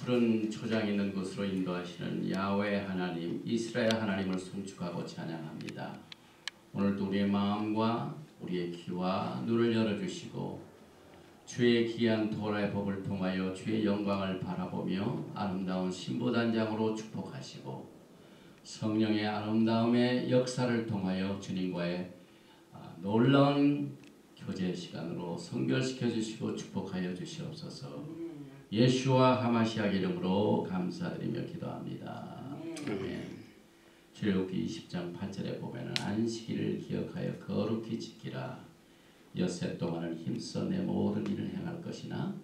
푸른 초장이 있는 곳으로 인도하시는 야훼 하나님, 이스라엘 하나님을 송축하고 찬양합니다. 오늘도 우리의 마음과 우리의 귀와 눈을 열어주시고 주의 귀한 도라의 법을 통하여 주의 영광을 바라보며 아름다운 신부단장으로 축복하시고 성령의 아름다움의 역사를 통하여 주님과의 놀라운 교제 시간으로 성결시켜 주시고 축복하여 주시옵소서. 예수와 하마시아 이름으로 감사드리며 기도합니다. 아멘. 출애굽기 20장 8절에 보면은 안식일을 기억하여 거룩히 지키라. 엿새 동안은 힘써 내 모든 일을 행할 것이나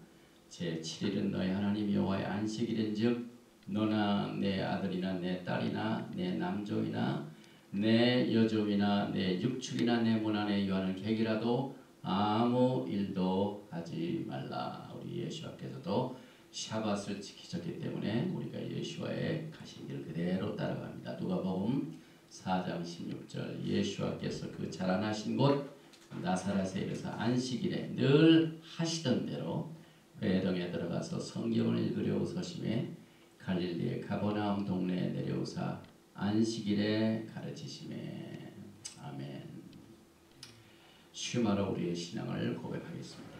제7일은 너희 하나님 여호와의 안식일인즉 너나 내 아들이나 내 딸이나 내 남종이나 내 여종이나 내 육축이나 내 문 안에 유하는 객이라도 아무 일도 하지 말라. 우리 예수와께서도 샤밧을 지키셨기 때문에 우리가 예수와의 가신 길 그대로 따라갑니다. 누가복음 4장 16절 예수와께서 그 자라나신 곳 나사렛에 이르사 안식일에 늘 하시던 대로 회당에 들어가서 성경을 읽으려 서심에 갈릴리의 가버나움 동네에 내려오사 안식일에 가르치심에. 아멘. 쉼하러 우리의 신앙을 고백하겠습니다.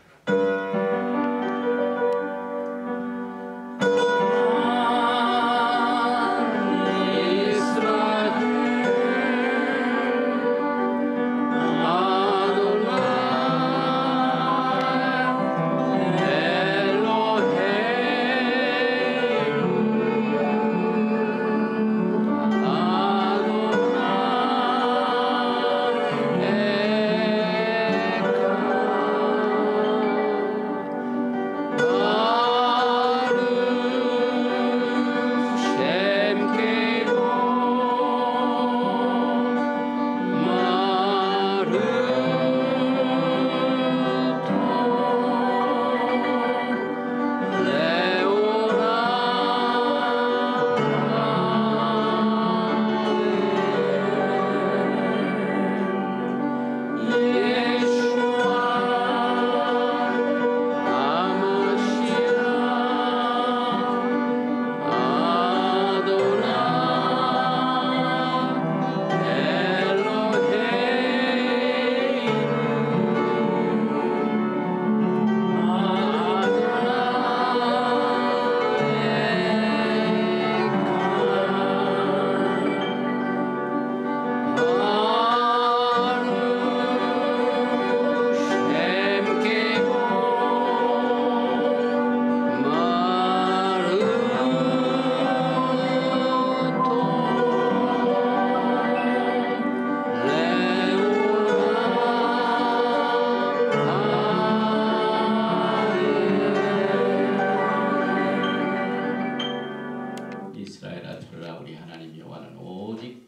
이스라엘아 들으라. 우리 하나님 여호와는 오직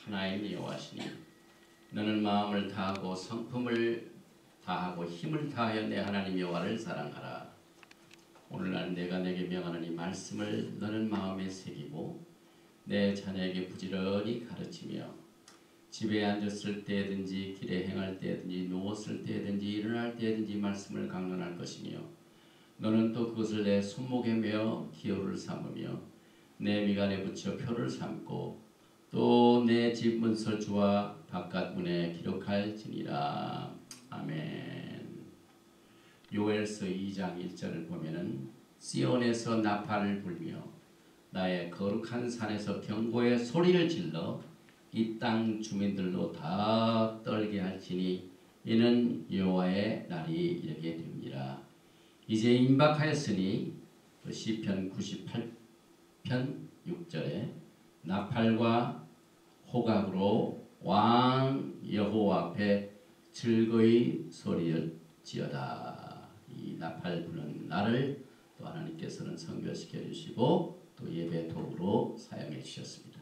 하나인 여호와시니 너는 마음을 다하고 성품을 다하고 힘을 다하여 내 하나님 여호와를 사랑하라. 오늘날 내가 내게 명하는 이 말씀을 너는 마음에 새기고 내 자녀에게 부지런히 가르치며 집에 앉았을 때든지 길에 행할 때든지 누웠을 때든지 일어날 때든지 말씀을 강론할 것이며 너는 또 그것을 내 손목에 메어 기호를 삼으며 내 미간에 붙여 표를 삼고 또 내 집 문설주와 바깥 문에 기록할지니라. 아멘. 요엘서 2장 1절을 보면은 시온에서 나팔을 불며 나의 거룩한 산에서 경고의 소리를 질러 이 땅 주민들로 다 떨게 할지니 이는 여호와의 날이 이르게 됩니다. 이제 임박하였으니 시편 98편 6절에 나팔과 호각으로 왕 여호와 앞에 즐거이 소리를 지어다. 이 나팔 부는 날을 또 하나님께서는 성결시켜 주시고 또 예배 도구로 사용해 주셨습니다.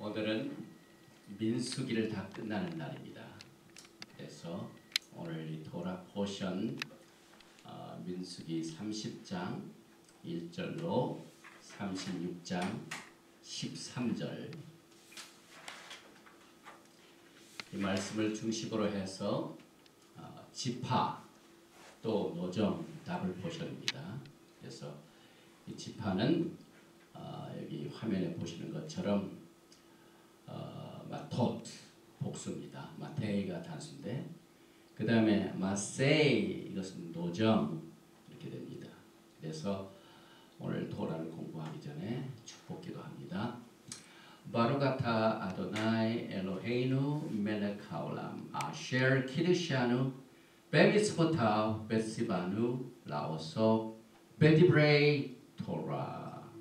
오늘은 민수기를 다 끝나는 날입니다. 그래서 오늘 이 토라 포션 민수기 30장 1절로 36장 13절 이 말씀을 중심으로 해서 지파 또 노정 더블 포션입니다. 그래서 이 지파는 여기 화면에 보시는 것처럼 마톳 복수입니다. 마테이가 단수인데 그 다음에 마세이 이것은 노정 이렇게 됩니다. 그래서 오늘 토라를 공부하기 전에 축복기도 합니다. 바루가타 아도나이 엘로헤이누 멜렉 하올람 아셰르 키드샤누 베미스포타 베시바누 라오소 베디브레이 토라.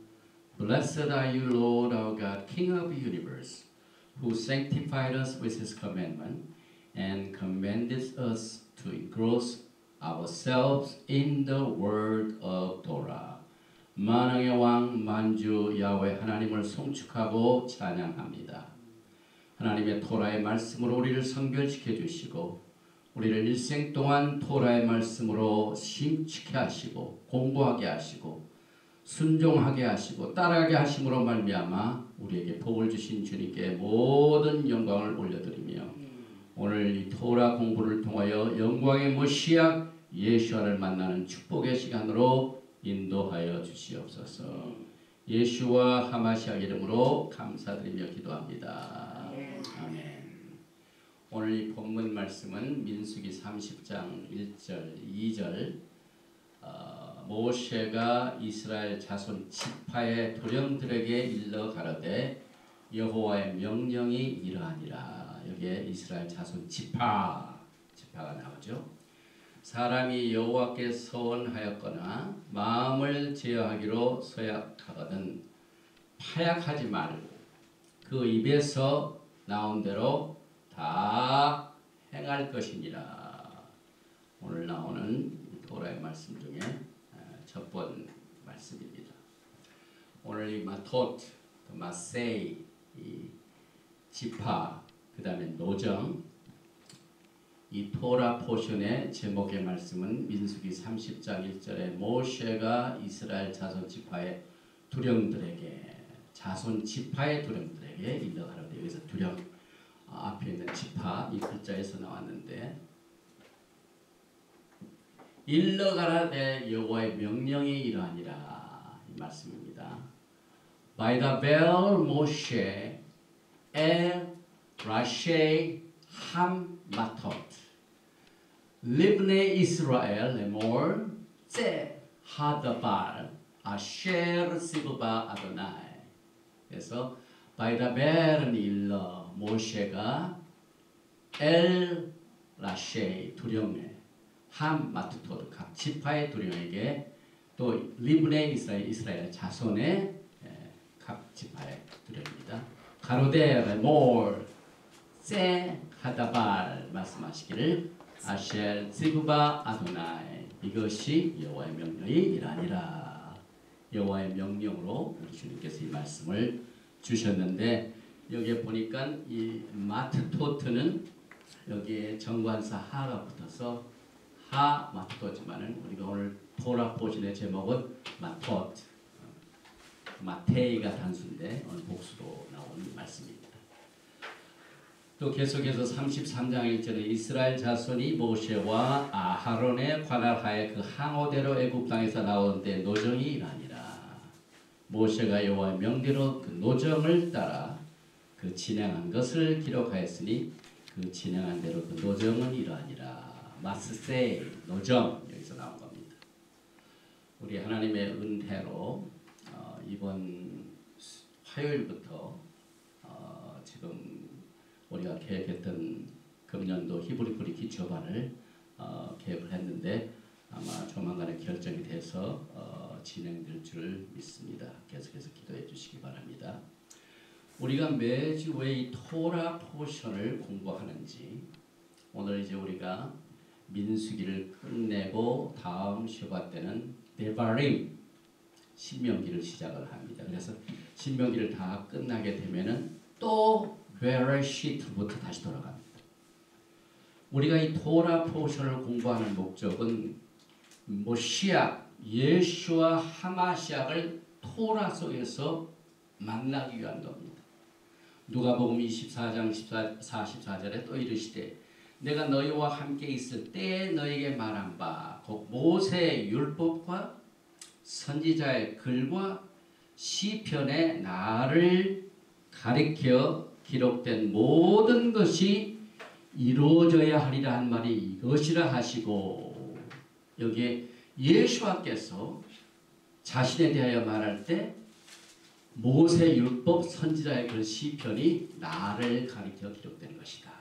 Blessed are you, Lord our God, King of the universe, who sanctified us with his commandment and commanded us to engross ourselves in the word of Torah. 만왕의 왕 만주 야훼 하나님을 송축하고 찬양합니다. 하나님의 토라의 말씀으로 우리를 성결시켜 주시고 우리를 일생 동안 토라의 말씀으로 심취케 하시고 공부하게 하시고 순종하게 하시고 따라가게 하심으로 말미암아 우리에게 복을 주신 주님께 모든 영광을 올려드리며 오늘 이 토라 공부를 통하여 영광의 모시아 예수와를 만나는 축복의 시간으로 인도하여 주시옵소서. 예수와 하마시아 이름으로 감사드리며 기도합니다. 아멘. 오늘 이 본문 말씀은 민수기 30장 1절 2절 모세가 이스라엘 자손 지파의 도령들에게 일러 가로되 여호와의 명령이 이러하니라. 여기에 이스라엘 자손 지파가 나오죠. 사람이 여호와께 서원하였거나 마음을 제어하기로 서약하거든 파약하지 말고 그 입에서 나온 대로 다 행할 것이니라. 오늘 나오는 토라의 말씀 중에 첫 번 말씀입니다. 오늘 이 마톳, 마세이, 이 지파, 그 다음에 노정, 이 토라 포션의 제목의 말씀은 민수기 30장 1절에 모세가 이스라엘 자손 지파의 두령들에게 자손 지파의 두령들에게 일러가로되 여기서 두령 앞에 있는 지파 이 글자에서 나왔는데 일러가라되 여호와의 명령이 이러하니라 이 말씀입니다. By the bel Moshe el Rashi ham matot libne Israel lemor ze hadabar asher sibuba adonai. 그래서 by the bel은 일러 모세가 엘 라시 두령에 함 마투토드 각 지파의 두령에게 또 리브네 이스라엘 자손의 각 지파의 두령입니다. 가로데 레몰 세 하다발 말씀하시기를 아셸 지브바 아도나이 이것이 여호와의 명령이라니라. 여호와의 명령으로 우리 주님께서 이 말씀을 주셨는데 여기에 보니까 이 마트토트는 여기에 정관사 하가 붙어서 하 마트토지만은 우리가 오늘 토라 포션의 제목은 마톳 마테이가 단수인데 오늘 복수로 나온 말씀입니다. 또 계속해서 33장 1절에 이스라엘 자손이 모세와 아하론의 관할하에 그 항오대로 애굽 땅에서 나오는데 노정이 이라니라. 모세가 여호와의 명대로 그 노정을 따라 그 진행한 것을 기록하였으니 그 진행한 대로 그 노정은 이러하니라. 마스세이 노정 여기서 나온 겁니다. 우리 하나님의 은혜로 이번 화요일부터 지금 우리가 계획했던 금년도 히브리풀이 기초반을 계획을 했는데 아마 조만간에 결정이 돼서 진행될 줄 믿습니다. 계속해서 기도해 주시기 바랍니다. 우리가 매주 왜 이 토라 포션을 공부하는지 오늘 이제 우리가 민수기를 끝내고 다음 슈바 때는 데바림 신명기를 시작을 합니다. 그래서 신명기를 다 끝나게 되면은 또 베레시트부터 다시 돌아갑니다. 우리가 이 토라 포션을 공부하는 목적은 모시아 예수와 하마시아를 토라 속에서 만나기 위한 겁니다. 누가복음 24장 44절에 또 이르시되 내가 너희와 함께 있을 때에 너에게 말한 바 곧 모세의 율법과 선지자의 글과 시편에 나를 가리켜 기록된 모든 것이 이루어져야 하리라 한 말이 이것이라 하시고, 여기에 예수와께서 자신에 대하여 말할 때 모세 율법 선지자의 그 시편이 나를 가리켜 기록된 것이다.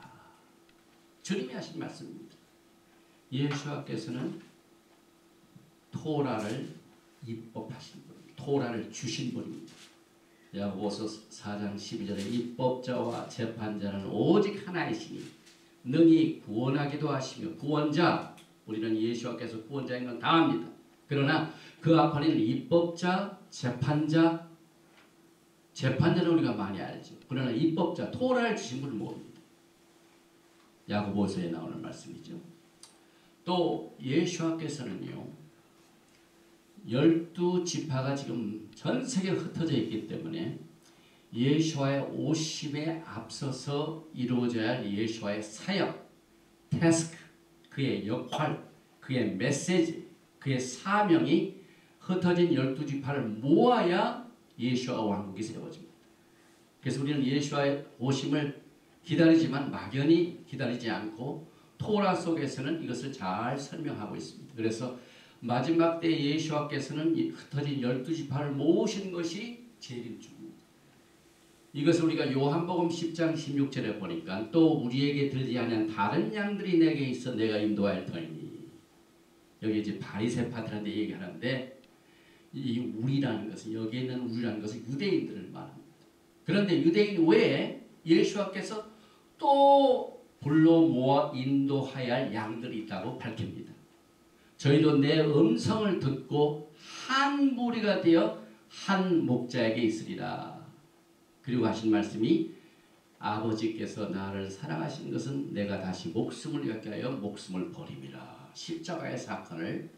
주님이 하신 말씀입니다. 예수와께서는 토라를 입법하신 분입니다. 토라를 주신 분입니다. 야고보서 4장 12절에 입법자와 재판자는 오직 하나이시니 능히 구원하기도 하시며, 구원자, 우리는 예수와께서 구원자인 건 다 압니다. 그러나 그 앞에는 입법자, 재판자, 재판자는 우리가 많이 알죠. 그러나 입법자, 토라를 주신 분은 모릅니다. 야고보서에 나오는 말씀이죠. 또 예수와께서는요, 12지파가 지금 전 세계에 흩어져 있기 때문에 예수와의 오심에 앞서서 이루어져야 할 예수와의 사역, 태스크, 그의 역할, 그의 메시지, 그의 사명이 흩어진 12지파를 모아야 예수와 왕국이 세워집니다. 그래서 우리는 예수와의 오심을 기다리지만 막연히 기다리지 않고 토라 속에서는 이것을 잘 설명하고 있습니다. 그래서 마지막 때 예수와께서는 흩어진 12지파를 모으신 것이 재림주입니다. 이것을 우리가 요한복음 10장 16절에 보니까 또 우리에게 들지 아니한 다른 양들이 내게 있어 내가 인도하여 터이니, 여기 이제 바리새파들한테 얘기하는데 이 우리라는 것은, 여기에 있는 우리라는 것은 유대인들을 말합니다. 그런데 유대인 외에 예수와께서 또 불러 모아 인도하여야 할 양들이 있다고 밝힙니다. 저희도 내 음성을 듣고 한 무리가 되어 한 목자에게 있으리라. 그리고 하신 말씀이 아버지께서 나를 사랑하신 것은 내가 다시 목숨을 위하여 목숨을 버림이라. 십자가의 사건을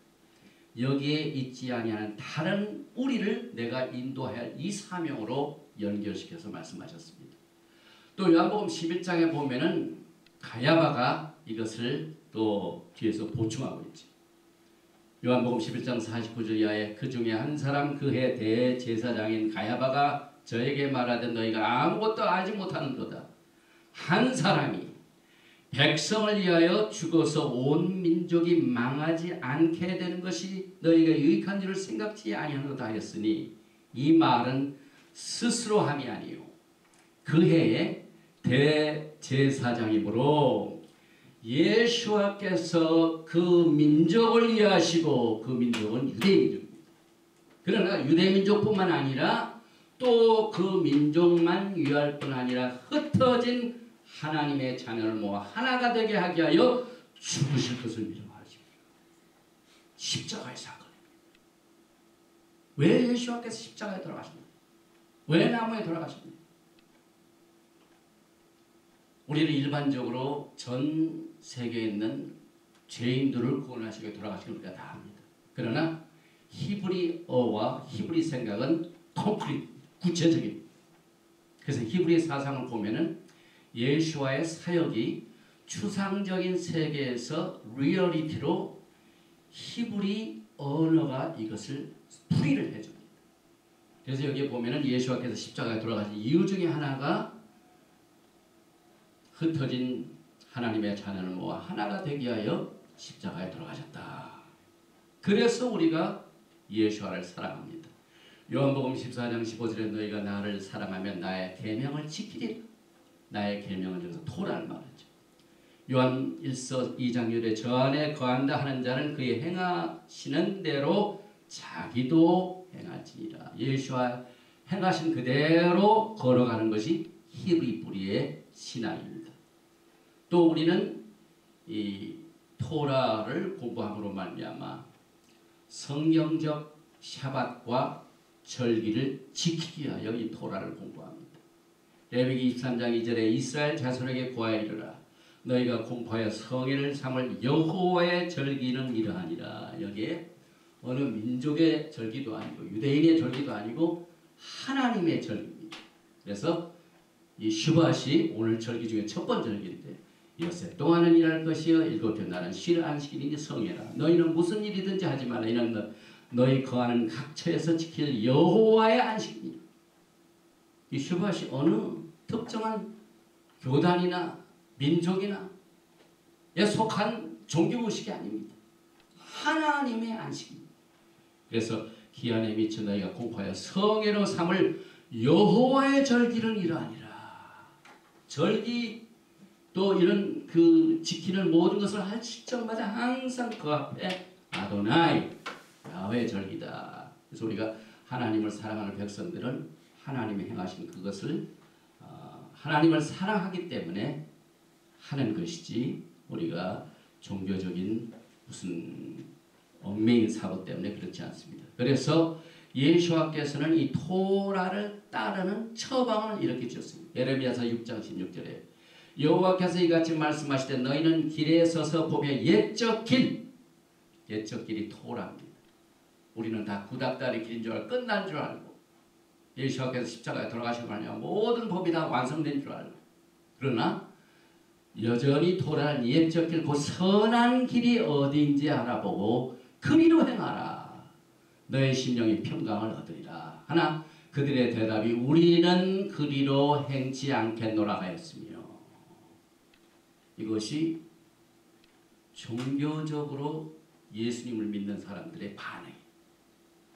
여기에 있지 아니하는 다른 우리를 내가 인도해야 할 이 사명으로 연결시켜서 말씀하셨습니다. 또 요한복음 11장에 보면은 가야바가 이것을 또 뒤에서 보충하고 있죠. 요한복음 11장 49절 이하에 그 중에 한 사람 그해 대제사장인 가야바가 저에게 말하되 너희가 아무것도 알지 못하는도다. 한 사람이 백성을 위하여 죽어서 온 민족이 망하지 않게 되는 것이 너희가 유익한 줄을 생각지 아니하노다 하였으니, 이 말은 스스로 함이 아니요 그 해에 대제사장이므로 예수와께서 그 민족을 위하시고, 그 민족은 유대민족입니다. 그러나 유대민족뿐만 아니라 또 그 민족만 위할 뿐 아니라 흩어진 하나님의 자녀를 모아 하나가 되게 하게 하여 죽으실 것을 미루하십니다. 십자가의 사건입니다. 왜 예수와께서 십자가에 돌아가십니까? 왜 나무에 돌아가십니까? 우리는 일반적으로 전 세계에 있는 죄인들을 구원하시기 위해 돌아가신 걸 우리가 다 압니다. 그러나 히브리어와 히브리 생각은 콘크리트, 구체적입니다. 그래서 히브리 사상을 보면은 예수와의 사역이 추상적인 세계에서 리얼리티로 히브리 언어가 이것을 풀이를 해줍니다. 그래서 여기에 보면은 예수와께서 십자가에 돌아가신 이유 중에 하나가 흩어진 하나님의 자녀를 모아 하나가 되게 하여 십자가에 돌아가셨다. 그래서 우리가 예수와를 사랑합니다. 요한복음 14장 15절에 너희가 나를 사랑하면 나의 계명을 지키리라. 나의 계명은 여기서 토라를 말하죠. 요한 1서 2장 6절에 저 안에 거한다 하는 자는 그의 행하시는 대로 자기도 행할지니라. 예수와 행하신 그대로 걸어가는 것이 히브리 뿌리의 신앙입니다. 또 우리는 이 토라를 공부함으로 말미암아 성경적 샤밧과 절기를 지키기 위하여 이 토라를 공부합니다. 레위기 23장 2절에 이스라엘 자손에게 구하여 이르라. 너희가 공포하여 성회를 삼을 여호와의 절기는 이러하니라. 여기에 어느 민족의 절기도 아니고 유대인의 절기도 아니고 하나님의 절기입니다. 그래서 이 슈밧이 오늘 절기 중에 첫 번째 절기인데 엿새 동안은 일할 것이요 일곱째 날은 쉴 안식일이니 성회라. 너희는 무슨 일이든지 하지 말라. 이는 너희 거하는 각 처에서 지킬 여호와의 안식이니라. 이 슈밧이 어느 특정한 교단이나 민족이나 속한 종교의식이 아닙니다. 하나님의 안식입니다. 그래서 기한에 미쳐 너희가 공포하여 성회로 삼을 여호와의 절기를 이러하니라. 절기 또 이런 그 지키는 모든 것을 할 시점마다 항상 그 앞에 아도나이 야훼 절기다. 그래서 우리가 하나님을 사랑하는 백성들은 하나님이 행하신 그것을 하나님을 사랑하기 때문에 하는 것이지 우리가 종교적인 무슨 얽매인 사고 때문에 그렇지 않습니다. 그래서 예수와께서는 이 토라를 따르는 처방을 이렇게 주셨습니다. 예레미야서 6장 16절에 여호와께서 이같이 말씀하시되 너희는 길에 서서 보며 옛적 길이 토라입니다. 우리는 다 구닥다리 길인 줄 알고 끝난 줄 알고 예수와께서 십자가에 돌아가시고 나면 모든 법이 다 완성된 줄 알고 그러나 여전히 토라는 옛적 길 그 선한 길이 어디인지 알아보고 그리로 행하라. 너의 심령이 평강을 얻으리라. 하나 그들의 대답이 우리는 그리로 행치 않겠노라 하였으며 이것이 종교적으로 예수님을 믿는 사람들의 반응.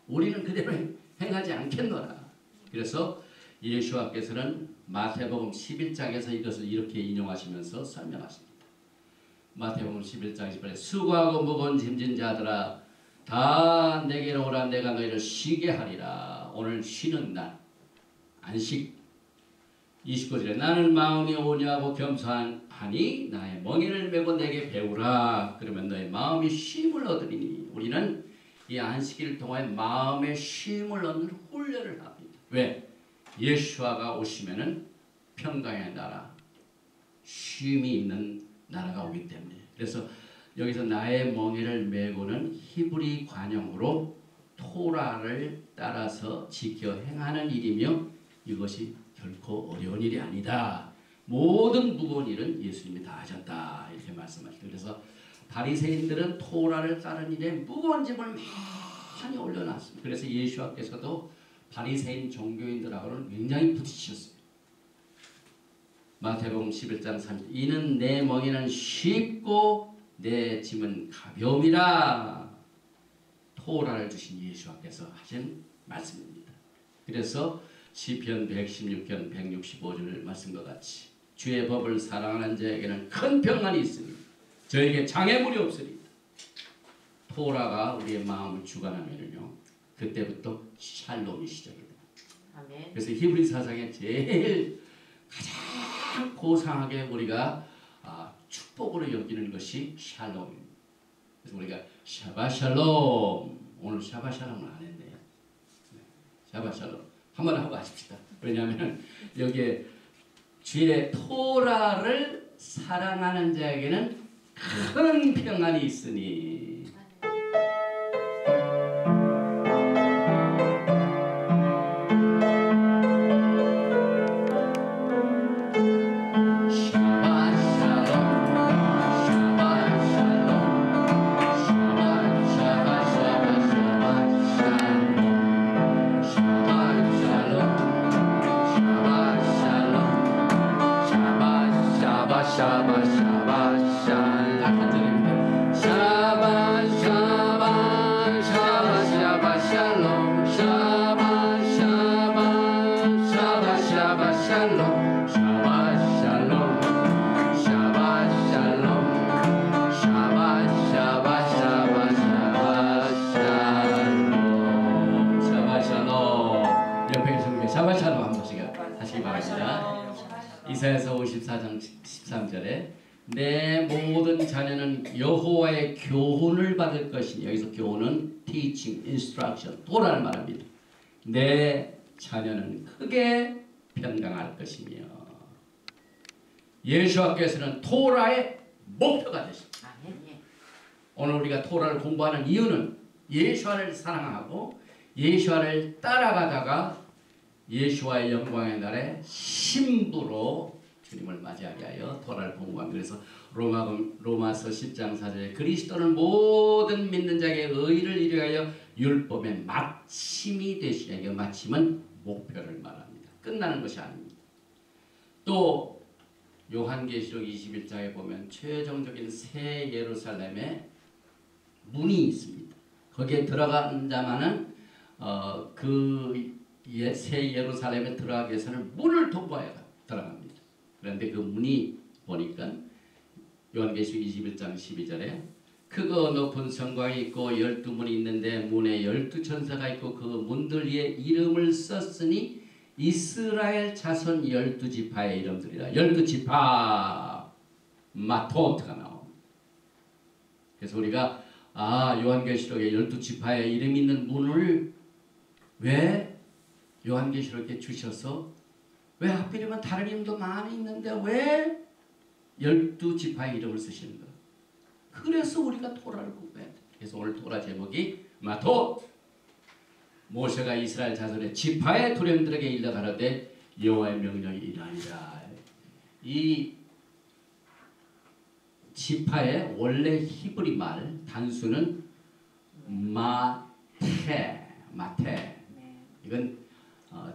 우리는 그대로 행하지 않겠노라. 그래서 예수와께서는 마태복음 11장에서 이것을 이렇게 인용하시면서 설명하십니다. 마태복음 11장 10절에 수고하고 무거운 짐진 자들아 다 내게로 오라. 내가 너희를 쉬게 하리라. 오늘 쉬는 날 안식. 29절에 나는 마음이 온유하고 겸손하니 나의 멍에를 메고 내게 배우라. 그러면 너의 마음이 쉼을 얻으리니. 우리는 이 안식일을 통해 마음의 쉼을 얻는 훈련을 합니다. 왜? 예수와가 오시면은 평강의 나라, 쉼이 있는 나라가 오기 때문에. 그래서 여기서 나의 멍에를 메고는 히브리 관용으로 토라를 따라서 지켜 행하는 일이며 이것이 결코 어려운 일이 아니다. 모든 무거운 일은 예수님이 다 하셨다. 이렇게 말씀하시죠. 그래서 바리새인들은 토라를 따르는 일에 무거운 짐을 많이 올려놨습니다. 그래서 예수께서도 바리새인 종교인들하고는 굉장히 부딪히셨습니다. 마태복음 11장 30절 이는 내 멍에는 쉽고 내 짐은 가벼움이라. 토라를 주신 예수께서 하신 말씀입니다. 그래서 시편 116편 165절 말씀과 같이 주의 법을 사랑하는 자에게는 큰 평안이 있으니 저에게 장애물이 없으리. 토라가 우리의 마음을 주관하면요 그때부터 샬롬이 시작이 됩니다. 아멘. 그래서 히브리 사상의 제일 가장 고상하게 우리가 축복으로 여기는 것이 샬롬입니다. 그래서 우리가 샤바샬롬, 오늘 샤바샬롬을 안 했네요. 샤바샬롬 한번 하고 가십시다. 왜냐하면 여기에 주의 토라를 사랑하는 자에게는 큰 평안이 있으니. 이사야서 54장 13절에 내 모든 자녀는 여호와의 교훈을 받을 것이니 여기서 교훈은 teaching, instruction, 도라를 말합니다. 내 자녀는 크게 평강할 것이며 예수께서는 토라의 목표가 되십니다. 오늘 우리가 토라를 공부하는 이유는 예수를 사랑하고 예수를 따라가다가 예수와의 영광의 날에 신부로 주님을 맞이하게 하여 토라를 공부합니다. 그래서 로마서 10장 4절에 그리스도는 모든 믿는 자에게 의를 이루하여 율법의 마침이 되시라. 이 마침은 목표를 말합니다. 끝나는 것이 아닙니다. 또 요한계시록 21장에 보면 최종적인 새 예루살렘에 문이 있습니다. 거기에 들어가는 자만은 그 새 예루살렘에 들어가기 위해서는 문을 통과해야 들어갑니다. 그런데 그 문이 보니까 요한계시록 21장 12절에 크고 높은 성곽이 있고 12문이 있는데 문에 12천사가 있고 그 문들 위에 이름을 썼으니 이스라엘 자손 12지파의 이름들이라. 12지파 마토트가 나옵니다. 그래서 우리가 요한계시록에 12지파의 이름 있는 문을 왜 요한계시록에 주셔서 왜 하필이면 다른 이름도 많이 있는데 왜 12지파의 이름을 쓰시는 거예요? 그래서 우리가 토라를 공부해야 돼. 그래서 오늘 토라 제목이 마토. 모세가 이스라엘 자손의 지파의 두렘들에게 일러 가라되 여호와의 명령이 이러하니라. 이 지파의 원래 히브리 말 단수는 마테. 이건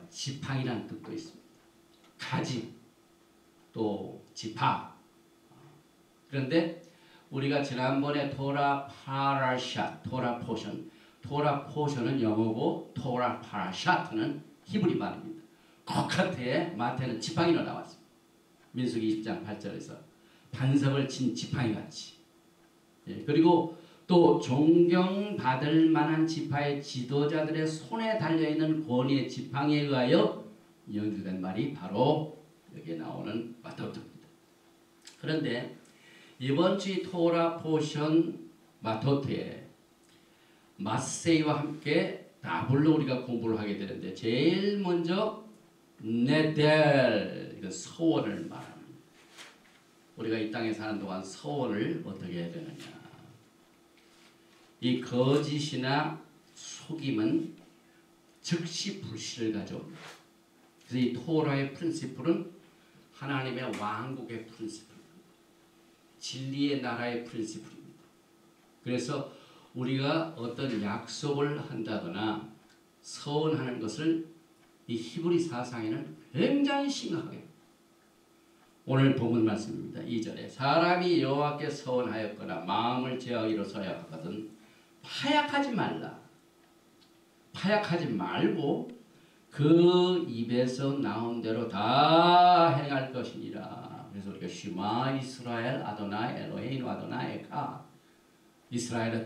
지팡이라는 뜻도 있습니다. 가지 또 지파. 그런데 우리가 지난번에 토라 파라샤, 토라 포션은 영어고 토라 파라샤트는 히브리 말입니다. 거카트에 마태는 지팡이로 나왔습니다. 민수기 20장 8절에서 반석을 친 지팡이같이. 그리고 또 존경받을 만한 지파의 지도자들의 손에 달려있는 권위의 지팡이에 의하여 연주된 말이 바로 여기에 나오는 마토트입니다. 그런데 이번 주 토라 포션 마토트에 마세이와 함께 더불어 우리가 공부를 하게 되는데 제일 먼저 네델, 이건 서원을 말합니다. 우리가 이 땅에 사는 동안 서원을 어떻게 해야 되느냐. 이 거짓이나 속임은 즉시 불씨를 가져옵니다. 그래서 이 토라의 프린시플은 하나님의 왕국의 프린시플입니다. 진리의 나라의 프린시플입니다. 그래서 우리가 어떤 약속을 한다거나 서원하는 것을 이 히브리 사상에는 굉장히 심각하게 오늘 본문 말씀입니다. 2절에 사람이 여호와께 서원하였거나 마음을 제하기로 서약하거든 파약하지 말라. 파약하지 말고 그 입에서 나온 대로 다 행할 것이니라. 그래서 우리가 슈마 이스라엘 아도나이 엘로헤이노 아도나이 에카. 이스라엘아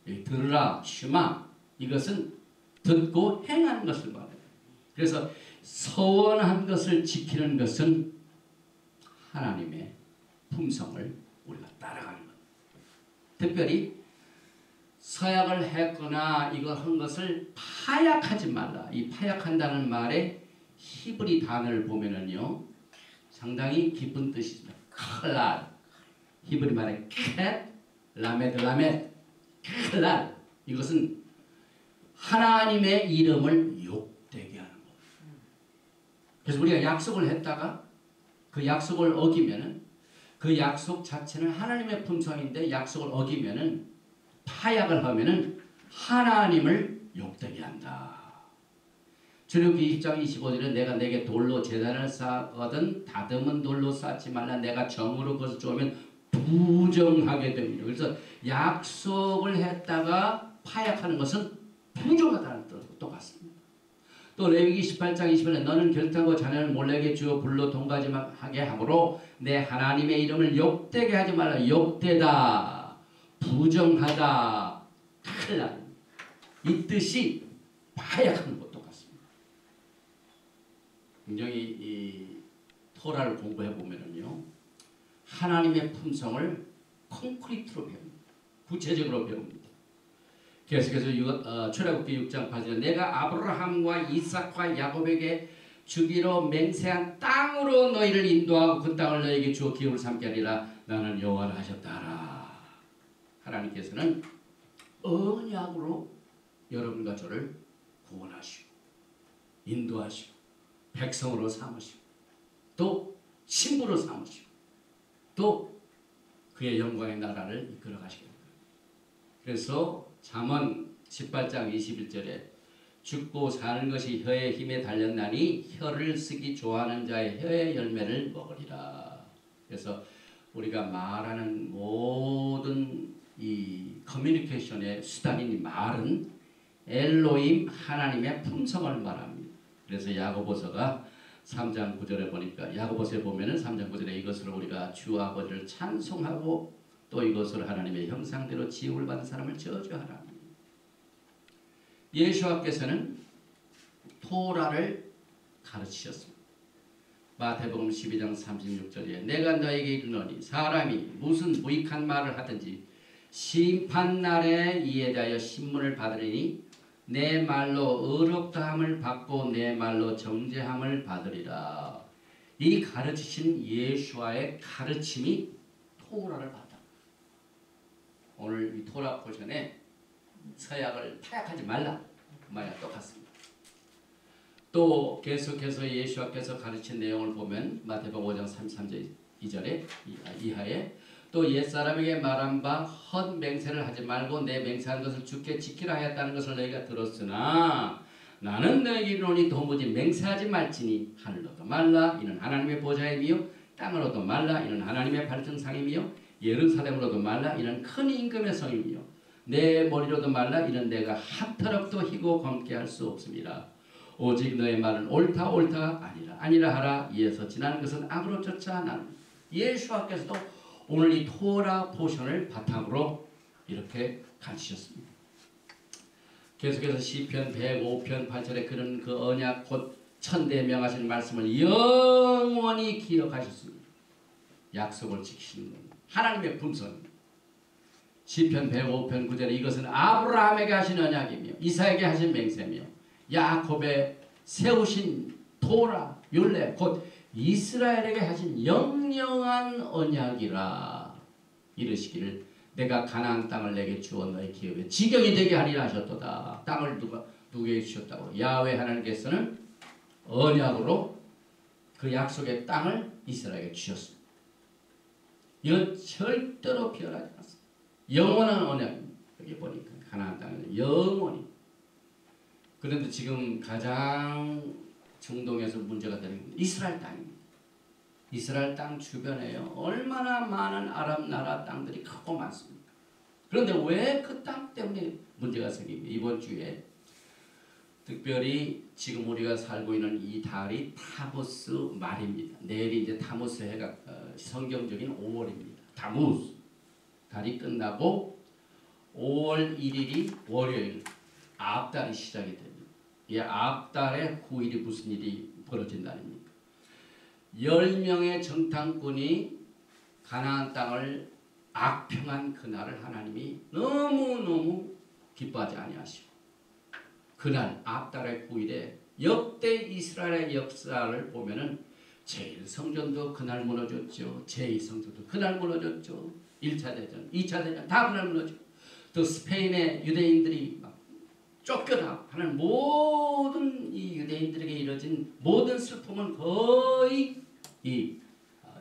들으라 슈마. 이것은 듣고 행하는 것을 말해요. 그래서 서원한 것을 지키는 것은 하나님의 품성을 우리가 따라가는 것. 특별히 서약을 했거나 이걸 한 것을 파약하지 말라. 이 파약한다는 말의 히브리 단어를 보면은요 상당히 깊은 뜻이 있습니다. 클랄. 히브리 말의 캣, 라메드, 클랄. 이것은 하나님의 이름을 욕되게 하는 거예요. 그래서 우리가 약속을 했다가 그 약속을 어기면은 그 약속 자체는 하나님의 품성인데 약속을 어기면은 파약을 하면은 하나님을 욕되게 한다. 출애굽기 20장 25절에 내가 내게 돌로 제단을 쌓거든 다듬은 돌로 쌓지 말라. 내가 정으로 그것을 쪼으면 부정하게 됩니다. 그래서 약속을 했다가 파약하는 것은 부정하다는 뜻과 똑같습니다. 또 레위기 18장 20절에 너는 결단코 자녀를 몰래에게 주어 불로 동가지하게 하므로 내 하나님의 이름을 욕되게 하지 말라. 욕되다. 부정하다. 클랄. 이 뜻이 파약하는 것 똑같습니다. 굉장히 이 토라를 공부해 보면은요 하나님의 품성을 콘크리트로 배웁니다. 구체적으로 배웁니다. 계속해서 출애굽기 6장 8절에 내가 아브라함과 이삭과 야곱에게 주기로 맹세한 땅으로 너희를 인도하고 그 땅을 너희에게 주어 기업을 삼게 하리라. 나는 여호와라 하셨다라. 하나님께서는 언약으로 여러분과 저를 구원하시고 인도하시고 백성으로 삼으시고 또 신부로 삼으시고 또 그의 영광의 나라를 이끌어 가시겠다. 그래서 잠언 18장 21절에 죽고 사는 것이 혀의 힘에 달렸나니 혀를 쓰기 좋아하는 자의 혀의 열매를 먹으리라. 그래서 우리가 말하는 모든 이 커뮤니케이션의 수단인 이 말은 엘로힘 하나님의 품성을 말합니다. 그래서 야고보서가 3장 9절에 보니까 야고보서에 보면은 3장 9절에 이것으로 우리가 주 아버지를 찬송하고 또 이것으로 하나님의 형상대로 지음을 받은 사람을 저주하라. 예수께서는 토라를 가르치셨습니다. 마태복음 12장 36절에 내가 너에게 이르노니 사람이 무슨 무익한 말을 하든지 심판날에 이에 대하여 신문을 받으리니 내 말로 의롭다함을 받고 내 말로 정죄함을 받으리라. 이 가르치신 예수와의 가르침이 토라를 받다. 오늘 이 토라 포션에 서약을 타약하지 말라 그 말이랑 똑같습니다. 또 계속해서 예수께서 가르친 내용을 보면 마태복음 5장 33절 2절에 이하에 또 옛사람에게 말한 바 헛 맹세를 하지 말고 내 맹세한 것을 주께 지키라 하였다는 것을 너희가 들었으나 나는 너희에게 이르노니 도무지 맹세하지 말지니 하늘로도 말라 이는 하나님의 보좌임이요 땅으로도 말라 이는 하나님의 발등상임이요 예루살렘으로도 말라 이는 큰 임금의 성임이요 내 머리로도 말라 이는 내가 한 털업도 희고 검게 할 수 없습니다. 오직 너의 말은 옳다 옳다가 아니라 하라. 이에서 지나는 것은 악으로 쫓아 나는 예수께서도 오늘 이 토라 포션을 바탕으로 이렇게 가르치셨습니다. 계속해서 시편 105편 8절에 그런 그 언약 곧 천대 명하신 말씀을 영원히 기억하셨습니다. 약속을 지키시는 겁니다. 하나님의 분성입니다. 시편 105편 9절에 이것은 아브라함에게 하신 언약이며 이삭에게 하신 맹세며 야곱에 세우신 토라 율례 곧 이스라엘에게 하신 영영한 언약이라. 이르시기를 내가 가나안 땅을 내게 주어 너희 기업의 지경이 되게 하리라 하셨도다. 땅을 누구에게 주셨다고? 야훼 하나님께서는 언약으로 그 약속의 땅을 이스라엘에게 주셨습니다. 이건 절대로 변하지 않습니다. 영원한 언약입니다. 여기 보니까 가나안 땅은 영원히. 그런데 지금 가장 중동에서 문제가 되는 건 이스라엘 땅입니다. 이스라엘 땅 주변에요 얼마나 많은 아랍 나라 땅들이 크고 많습니까? 그런데 왜 그 땅 때문에 문제가 생깁니까? 이번 주에 특별히 지금 우리가 살고 있는 이 달이 타무스 말입니다. 내일이 이제 타무스 해가 성경적인 5월입니다. 타무스 달이 끝나고 5월 1일이 월요일 앞달이 시작이 됩니다. 이 앞달에 9일이 무슨 일이 벌어진다입니까? 10명의 정탐꾼이 가나안 땅을 악평한 그날을 하나님이 너무너무 기뻐하지 아니하시고 그날 앞달의 9일에 역대 이스라엘의 역사를 보면은 제1성전도 그날 무너졌죠. 제2성전도 그날 무너졌죠. 1차 대전, 2차 대전 다 그날 무너졌죠. 또 스페인의 유대인들이 막 쫓겨나 하는 모든 이 유대인들에게 이뤄진 모든 슬픔은 거의 이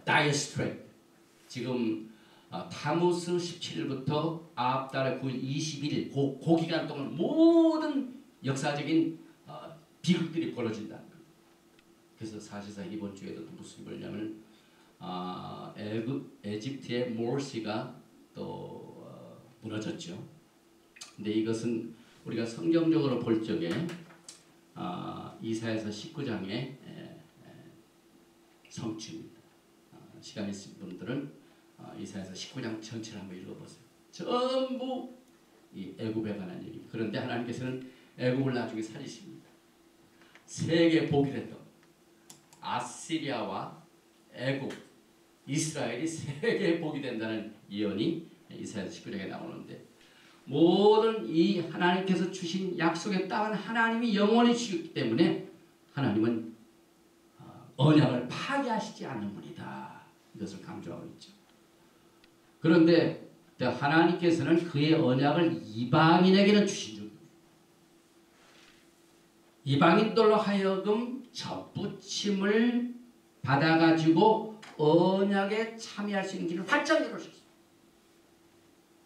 다이어 스트레이트 지금 타무스 17일부터 앞달의 9일 21일 그 기간 동안 모든 역사적인 비극들이 벌어진다는 거예요. 그래서 사실상 이번 주에도 무슨 일이 벌냐면 에집트의 모르시가 또 무너졌죠. 근데 이것은 우리가 성경적으로 볼 적에 이사야서 19장의 성취입니다. 시간 있으신 분들은 이사야서 19장 전체를 한번 읽어보세요. 전부 이 애굽에 관한 얘기입니다. 그런데 하나님께서는 애굽을 나중에 살리십니다. 세계 복이 됐던 아시리아와 애굽, 이스라엘이 세계 복이 된다는 예언이 이사야서 19장에 나오는데 모든 이 하나님께서 주신 약속의 땅은 하나님이 영원히 주셨기 때문에 하나님은 언약을 파괴하시지 않는 분이다. 이것을 강조하고 있죠. 그런데 하나님께서는 그의 언약을 이방인에게는 주신 줄, 이방인들로 하여금 접붙임을 받아가지고 언약에 참여할 수 있는 길을 활짝 열어주셨어요.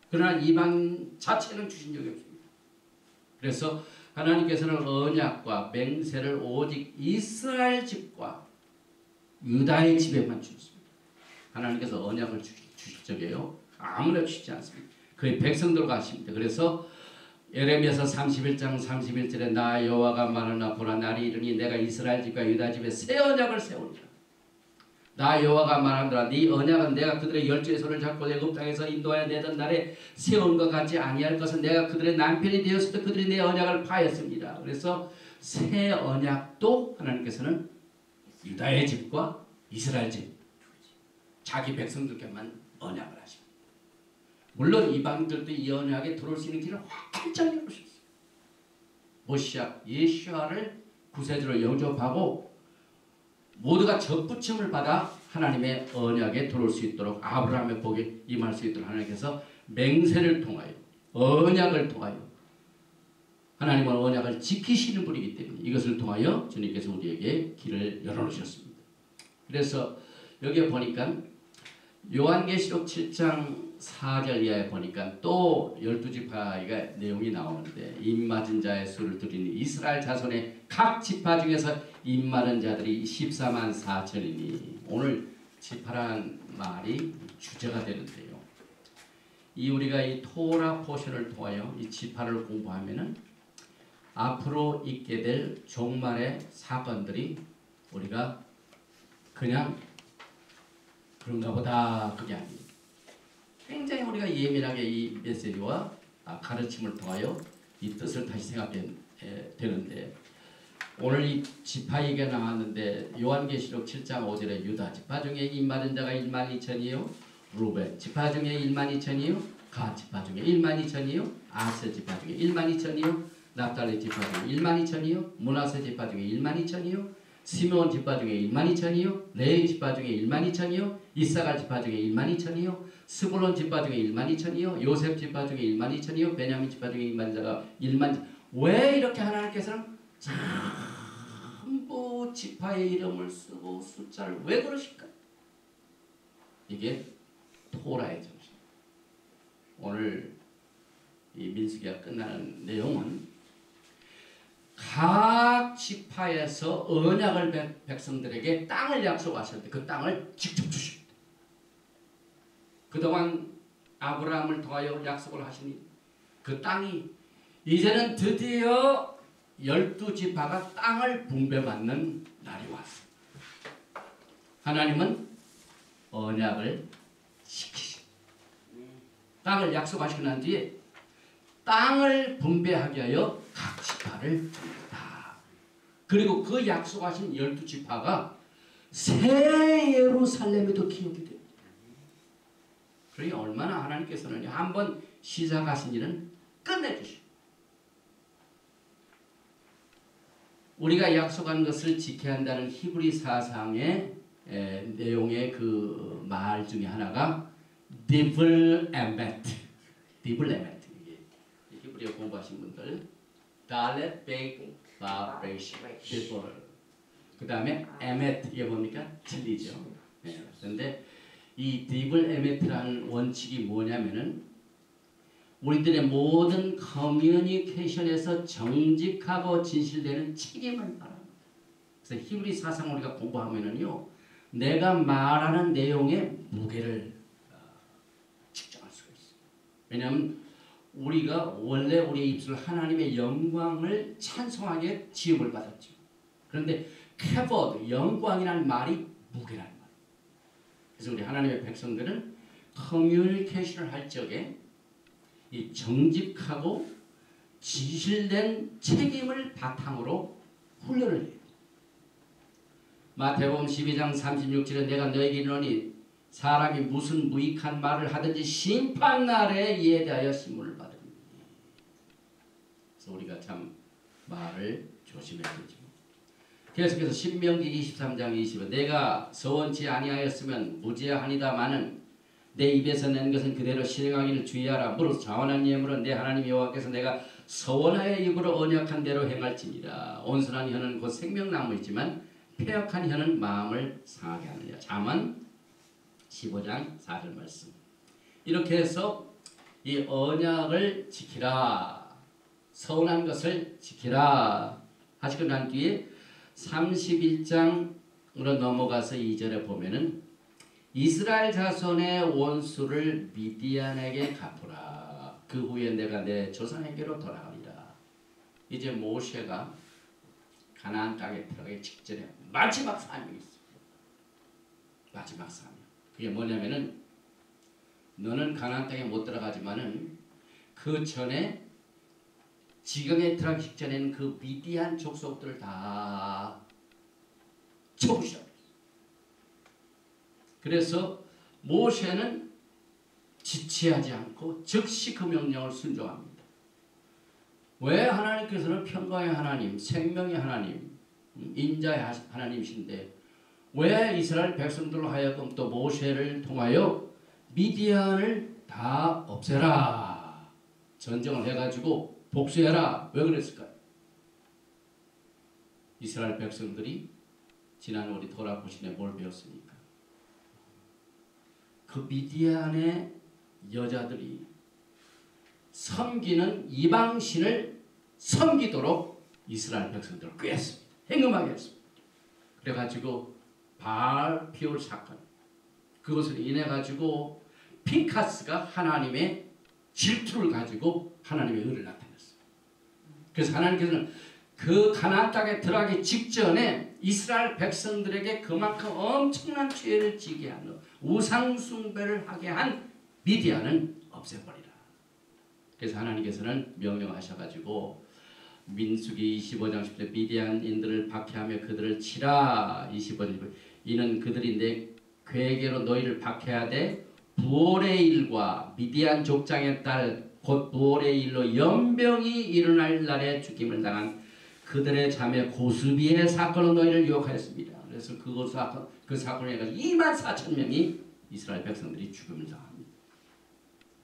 그러나 이방 자체는 주신 적이 없습니다. 그래서 하나님께서는 언약과 맹세를 오직 이스라엘 집과 유다의 집에만 주셨습니다. 하나님께서 언약을 주실 적에요, 아무나 주시지 않습니다. 그의 백성들과 하십니다. 그래서 예레미야서 31장 31절에 나 여호와가 말하나 보라 날이 이르니 내가 이스라엘 집과 유다 집에 새 언약을 세우리라. 나 여호와가 말하노라 네 언약은 내가 그들의 열조의 손을 잡고 애굽 땅에서 인도하여 내던 날에 세운 것 같지 아니할 것은 내가 그들의 남편이 되었을 때 그들이 내 언약을 파했습니다. 그래서 새 언약도 하나님께서는 유다의 집과 이스라엘 집, 자기 백성들께만 언약을 하십니다. 물론 이방인들도 이 언약에 들어올 수 있는 길을 활짝 열어주셨어요. 모시아 예수아를 구세주로 영접하고 모두가 접붙임을 받아 하나님의 언약에 들어올 수 있도록, 아브라함의 복에 임할 수 있도록 하나님께서 맹세를 통하여, 언약을 통하여, 하나님은 언약을 지키시는 분이기 때문에 이것을 통하여 주님께서 우리에게 길을 열어놓으셨습니다. 그래서 여기에 보니까 요한계시록 7장 4절 이하에 보니까 또 12지파가 내용이 나오는데, 입맞은 자의 수를 드리니 이스라엘 자손의 각 지파 중에서 입맞은 자들이 14만 4천이니, 오늘 지파란 말이 주제가 되는데요. 우리가 이 토라 포션을 통하여 이 지파를 공부하면은 앞으로 있게 될 종말의 사건들이 우리가 그냥 그런가 보다 그게 아닙니다. 굉장히 우리가 예민하게 이 메시지와 가르침을 통하여 이 뜻을 다시 생각해야 되는데, 오늘 이 지파 얘기가 나왔는데 요한계시록 7장 5절에 유다 지파 중에 입맞은 자가 1만 2천이요, 루벤 지파 중에 1만 2천이요, 가 지파 중에 1만 2천이요, 아세 지파 중에 1만 2천이요, 납달리 지파 중에 1만 2천이요, 므낫세 지파 중에 1만 2천이요, 시므온 지파 중에 1만 2천이요, 레위 지파 중에 1만 2천이요, 이사갈 지파 중에 1만 2천이요, 스불론 지파 중에 1만 2천이요, 요셉 지파 중에 1만 2천이요, 베냐민 지파 중에 1만 자가 1만. 왜 이렇게 하나님께서는 전부 지파의 이름을 쓰고 숫자를 왜 그러실까? 이게 토라의 정신. 오늘 이 민수기가 끝나는 내용은 각 지파에서 언약을 백성들에게 땅을 약속하셨는데 그 땅을 직접 주십니다. 그동안 아브라함을 통하여 약속을 하시니 그 땅이 이제는 드디어 12지파가 땅을 분배받는 날이 왔습니다. 하나님은 언약을 지키십니다. 땅을 약속하시고 난 뒤에 땅을 분배하게 하여 각 지파를 줍니다. 그리고 그 약속하신 12지파가 새 예루살렘에도 기억이 됩니다. 그러니 얼마나 하나님께서는 한번 시작하신 일은 끝내주시고, 우리가 약속한 것을 지켜야 한다는 히브리 사상의 내용의 그 말 중에 하나가 디블 에메트, 디블 에메트. 히브리어 공부하신 분들 달렛 베이크 바브레이시 디블, 그 다음에 에메트, 이게 뭡니까? 진리죠. 그런데 이 디블 에메트라는 원칙이 뭐냐면은 우리들의 모든 커뮤니케이션에서 정직하고 진실되는 책임을 말합니다. 그래서 히브리 사상 우리가 공부하면은요, 내가 말하는 내용의 무게를 측정할 수가 있어요. 왜냐하면 우리가 원래 우리의 입술 하나님의 영광을 찬송하게 지음을 받았죠. 그런데 캐버드, 영광이라는 말이 무게라는 말. 그래서 우리 하나님의 백성들은 커뮤니케이션을 할 적에 이 정직하고 진실된 책임을 바탕으로 훈련을 해요. 마태복음 12장 36절에 내가 너에게 이르노니 사람이 무슨 무익한 말을 하든지 심판날에 이에 대하여 신문을 받으리니. 그래서 우리가 참 말을 조심해야 되죠. 계속해서 신명기 23장 20절 내가 서원치 아니하였으면 무죄하니다마는 내 입에서 낸 것은 그대로 실행하기를 주의하라. 무릇 자원한 예물은 내 하나님 여호와께서 내가 서원하여 입으로 언약한 대로 행할지니라. 온순한 혀는 곧 생명나무이지만 패역한 혀는 마음을 상하게 하느냐. 잠언 15장 4절 말씀. 이렇게 해서 이 언약을 지키라. 서운한 것을 지키라. 하시고 난 뒤에 31장으로 넘어가서 2절에 보면은 이스라엘 자손의 원수를 미디안에게 갚으라. 그 후에 내가 내 조상에게로 돌아가리라. 이제 모세가 가나안 땅에 들어가기 직전에 마지막 사명이 있습니다. 마지막 사명. 그게 뭐냐면은 너는 가나안 땅에 못 들어가지만은 그 전에 지경에 들어가기 직전에는 그 미디안 족속들을 다 쳐부셔. 그래서 모세는 지체하지 않고 즉시 그 명령을 순종합니다. 왜 하나님께서는 평강의 하나님, 생명의 하나님, 인자의 하나님이신데 왜 이스라엘 백성들로 하여금 또 모세를 통하여 미디안을 다 없애라. 전쟁을 해가지고 복수해라. 왜 그랬을까요? 이스라엘 백성들이 지난 우리 토라 보신에 뭘 배웠습니까? 그 미디안의 여자들이 섬기는 이방신을 섬기도록 이스라엘 백성들을 꾀했습니다. 행음하게 했습니다. 그래가지고 바알 피올 사건, 그것을 인해 가지고 핀카스가 하나님의 질투를 가지고 하나님의 의를 나타냈어요. 그래서 하나님께서는 그 가나안 땅에 들어가기 직전에 이스라엘 백성들에게 그만큼 엄청난 죄를 지게 하는 우상 숭배를 하게 한 미디안은 없애버리라. 그래서 하나님께서는 명령하셔가지고 민수기 25장 10절 미디안인들을 박해하며 그들을 치라. 25절 이는 그들이 내 괴계로 너희를 박해하되 부올의 일과 미디안 족장의 딸 곧 부올의 일로 연병이 일어날 날에 죽임을 당한 그들의 자매 고스비의 사건으로 너희를 유혹하였습니다. 그래서 그 사건을 해가지고 24,000명이 이스라엘 백성들이 죽음을 당합니다.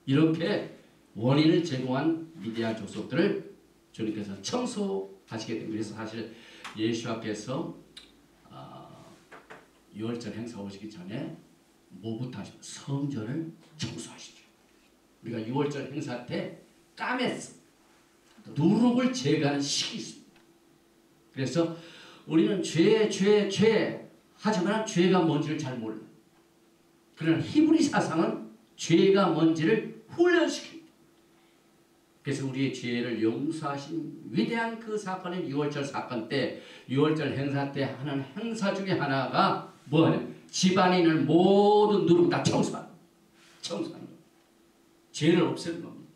이렇게 원인을 제공한 미디안 족속들을 주님께서 청소하시게 됩니다. 그래서 사실 예수님께서 유월절 행사 오시기 전에 뭐부터 하시죠? 성전을 청소하시죠. 우리가 유월절 행사 때 까맸어. 누룩을 제거하는 시기 있습니다. 그래서 우리는 죄 하지만 죄가 뭔지를 잘 몰라요. 그러나 히브리 사상은 죄가 뭔지를 훈련시킵니다. 그래서 우리의 죄를 용서하신 위대한 그 사건인 유월절 사건 때, 유월절 행사 때 하는 행사 중에 하나가 뭐냐? 집안인을 모든 누룩 다 청소하는 거예요. 죄를 없애는 겁니다.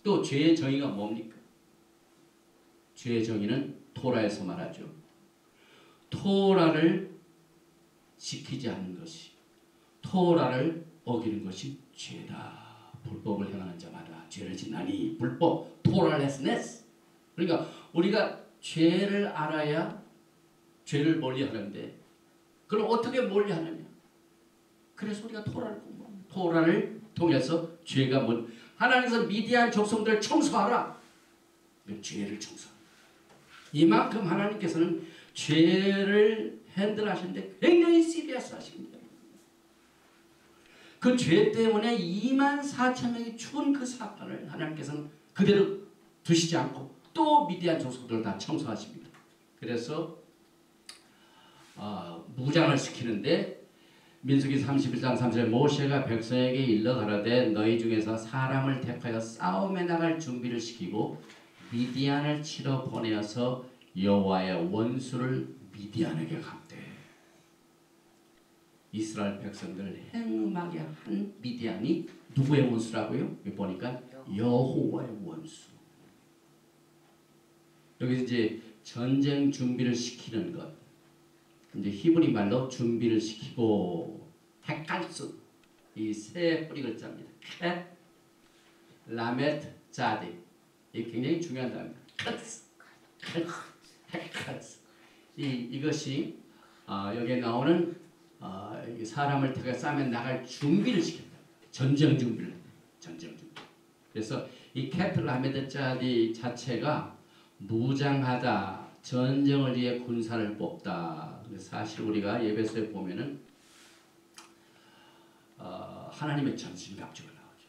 또 죄의 정의가 뭡니까? 죄의 정의는 토라에서 말하죠. 토라를 지키지 않는 것이, 토라를 어기는 것이 죄다. 불법을 행하는 자마다 죄를 짓나니 불법 토라레스네스. 그러니까 우리가 죄를 알아야 죄를 멀리하는데 그럼 어떻게 멀리하느냐? 그래서 우리가 토라를 공부합니다. 토라를 통해서 죄가 뭔 하나님께서 미디안 족속들을 청소하라. 죄를 청소합니다. 이만큼 하나님께서는 죄를 핸들하시는데 굉장히 시리어스 하십니다. 그 죄 때문에 24,000명이 죽은 그 사건을 하나님께서는 그대로 두시지 않고 또 미디안 족속들을 다 청소하십니다. 그래서 무장을 시키는데 민수기 31장 3절에 모세가 백성에게 일러 가라되 너희 중에서 사람을 택하여 싸움에 나갈 준비를 시키고 미디안을 치러 보내어서 여호와의 원수를 미디안에게 갚되. 이스라엘 백성들을 행음하게 한 미디안이 누구의 원수라고요? 여기 보니까 여호와의 원수. 여기서 이제 전쟁 준비를 시키는 것. 이제 히브리 말로 준비를 시키고 헤칼스 이 세 뿌리 글자입니다. 캣, 라메트, 자디. 이게 굉장히 중요한 단어입니다. 헤칼스. 이것이 여기에 나오는 사람을 택해 싸움에 나갈 준비를 시킨다. 전쟁 준비를. 전쟁 준비. 그래서 이 캐틀 라메드 짜디 자체가 무장하다, 전쟁을 위해 군사를 뽑다. 사실 우리가 예배소에 보면은 하나님의 전신갑주가 나오죠.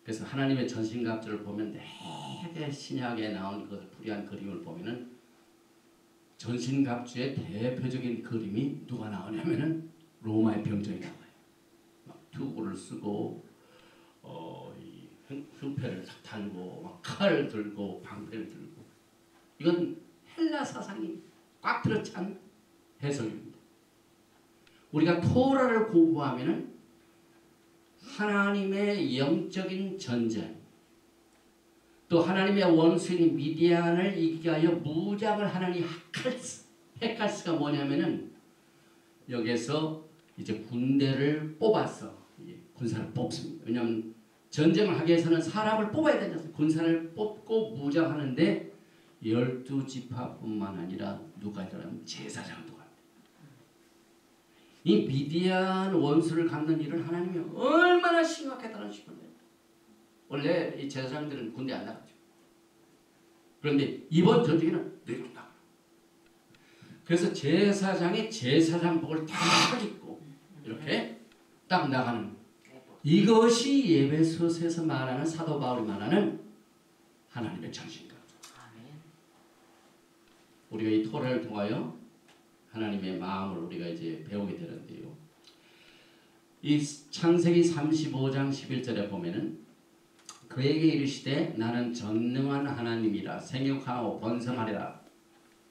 그래서 하나님의 전신갑주를 보면 되게 신약에 나온 그 불의한 그림을 보면은 전신갑주의 대표적인 그림이 누가 나오냐면은 로마의 병정이 나와요. 막 투구를 쓰고 이 흉패를 달고 막 칼을 들고 방패를 들고 이건 헬라 사상이 꽉 들어찬 해석입니다. 우리가 토라를 공부하면은 하나님의 영적인 전쟁 또 하나님의 원수인 미디안을 이기기 위하여 무장을 하나니 헤칼스가 뭐냐면은 여기서 이제 군대를 뽑아서 군사를 뽑습니다. 왜냐하면 전쟁을 하기 위해서는 사람을 뽑아야 되지 않습니까? 군사를 뽑고 무장하는데 12지파뿐만 아니라 누가 있더라면 제사장도 갑니다. 이 미디안 원수를 갚는 일은 하나님이 얼마나 심각했다는 싶은데 원래 이 제사장들은 군대 안 나가죠. 그런데 이번 전쟁에는 이렇게 나가요. 그래서 제사장이 제사장복을 딱 입고 이렇게 딱 나가는 이것이 예배소서에서 말하는 사도 바울이 말하는 하나님의 전신갑주. 우리가 이 토라를 통하여 하나님의 마음을 우리가 이제 배우게 되는데요. 이 창세기 35장 11절에 보면은 그에게 이르시되 나는 전능한 하나님이라 생육하고 번성하리라.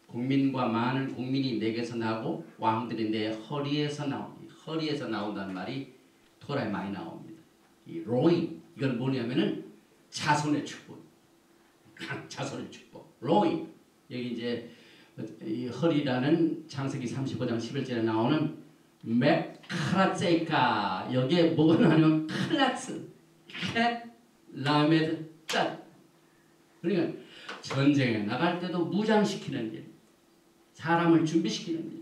국민과 많은 국민이 내게서 나고 왕들이 내 허리에서 나오니 허리에서 나온다는 말이 토라에 많이 나옵니다. 이 로잉 이건 뭐냐면은 자손의 축복. 자손의 축복. 로잉 여기 이제 이 허리라는 창세기 35장 11절에 나오는 메카라세이카 여기에 뭐가 나오냐면 클라스 캣 라메드 짠 그러니까 전쟁에 나갈 때도 무장시키는 일 사람을 준비시키는 일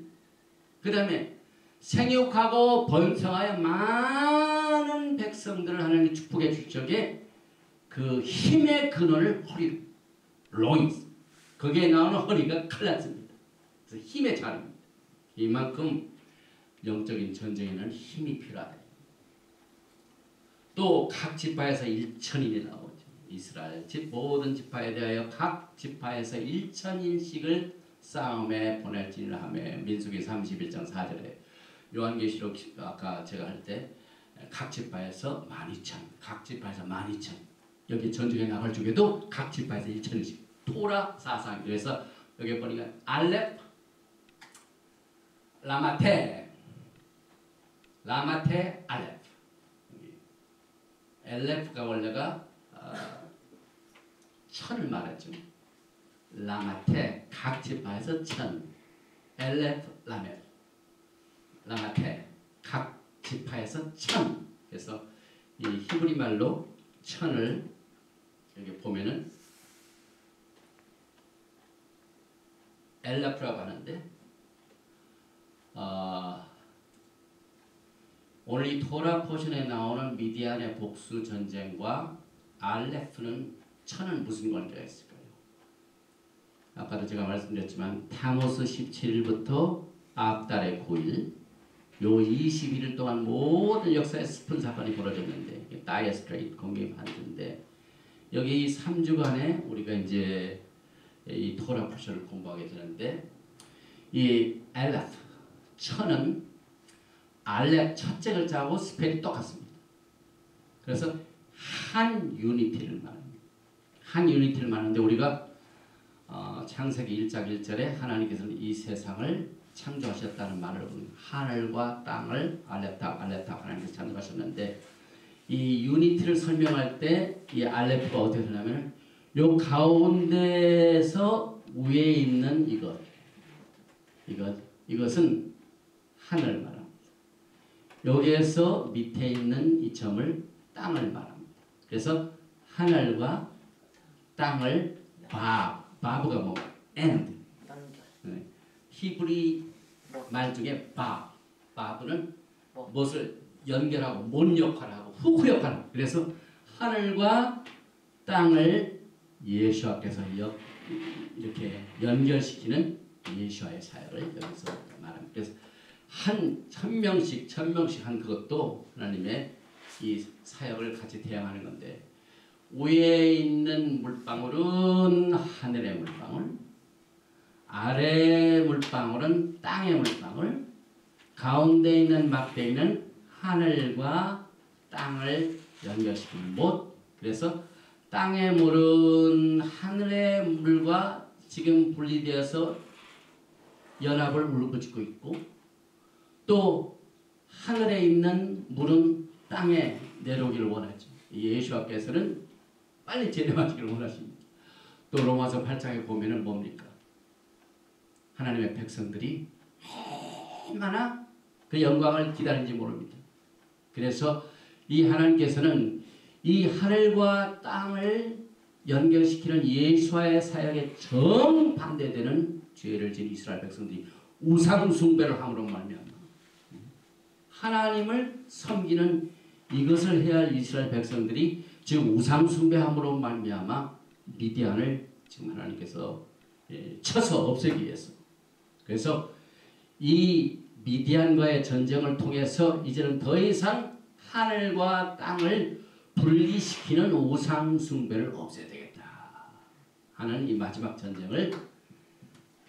그 다음에 생육하고 번성하여 많은 백성들을 하나님이 축복해 줄 적에 그 힘의 근원을 허리 로인스 거기에 나오는 허리가 클라스입니다. 그래서 힘의 자료입니다. 이만큼 영적인 전쟁에는 힘이 필요하다. 또 각 지파에서 1,000인이 나오죠. 이스라엘 집 모든 지파에 대하여 각 지파에서 1,000인씩을 싸움에 보낼지를 하며 민수기 31장 4절에 요한계시록 아까 제가 할 때 각 지파에서 12,000 각 지파에서 12,000 여기 전쟁에 나갈 중에도 각 지파에서 1,000인씩 토라 사상 그래서 여기 보니까 알렙 라마테 알렙 엘레프가 원래가 1000을 말했죠. 라마테 각 지파에서 1000 엘레프 라마테 각 지파에서 1000 그래서 이 히브리 말로 1000을 여기 보면은 엘레프라고 하는데 오늘 이 토라 포션에 나오는 미디안의 복수 전쟁과 알레프는 1000은 무슨 관계가 있을까요? 아까도 제가 말씀드렸지만 타모스 17일부터 압달의 9일 요 21일 동안 모든 역사의 스폰 사건이 벌어졌는데 다이어 스트레이트 공개 반대인데 여기 3주간에 우리가 이제 이 토라 포션을 공부하게 되는데 이 알레프 1000은 알렙 첫째 글자하고 스펠이 똑같습니다. 그래서 한 유니티를 말합니다. 한 유니티를 말하는데 우리가 창세기 1장 1절에 하나님께서는 이 세상을 창조하셨다는 말을 하늘과 땅을 알렙탑 하나님께서 창조하셨는데 이 유니티를 설명할 때 이 알렙가 어떻게 되냐면 요 가운데서 위에 있는 이것은 하늘 말합니다. 여기에서 밑에 있는 이 점을 땅을 말합니다. 그래서 하늘과 땅을 바브가 뭐 end 히브리 말 중에 바브는 무엇을 연결하고 못 역할을 하고 후크 역할을 하고 그래서 하늘과 땅을 예수와께서 이렇게 연결시키는 예수와의 사역을 여기서 말합니다. 그래서 천명씩 한 그것도 하나님의 이 사역을 같이 대항하는 건데 위에 있는 물방울은 하늘의 물방울, 아래 물방울은 땅의 물방울, 가운데 있는 막대기는 하늘과 땅을 연결시키는 못. 그래서 땅의 물은 하늘의 물과 지금 분리되어서 연합을 울부짖고 있고 또 하늘에 있는 물은 땅에 내려오기를 원하죠. 예수께서는 빨리 재림하시기를 원하십니다. 또 로마서 8장에 보면은 뭡니까? 하나님의 백성들이 얼마나 그 영광을 기다리는지 모릅니다. 그래서 이 하나님께서는 이 하늘과 땅을 연결시키는 예수와의 사역에 정반대되는 죄를 지은 이스라엘 백성들이 우상 숭배를 함으로 말미암아 하나님을 섬기는 이것을 해야 할 이스라엘 백성들이 지금 우상 숭배함으로 말미암아 미디안을 지금 하나님께서 쳐서 없애기 위해서 그래서 이 미디안과의 전쟁을 통해서 이제는 더 이상 하늘과 땅을 분리시키는 우상 숭배를 없애야 되겠다 하는 이 마지막 전쟁을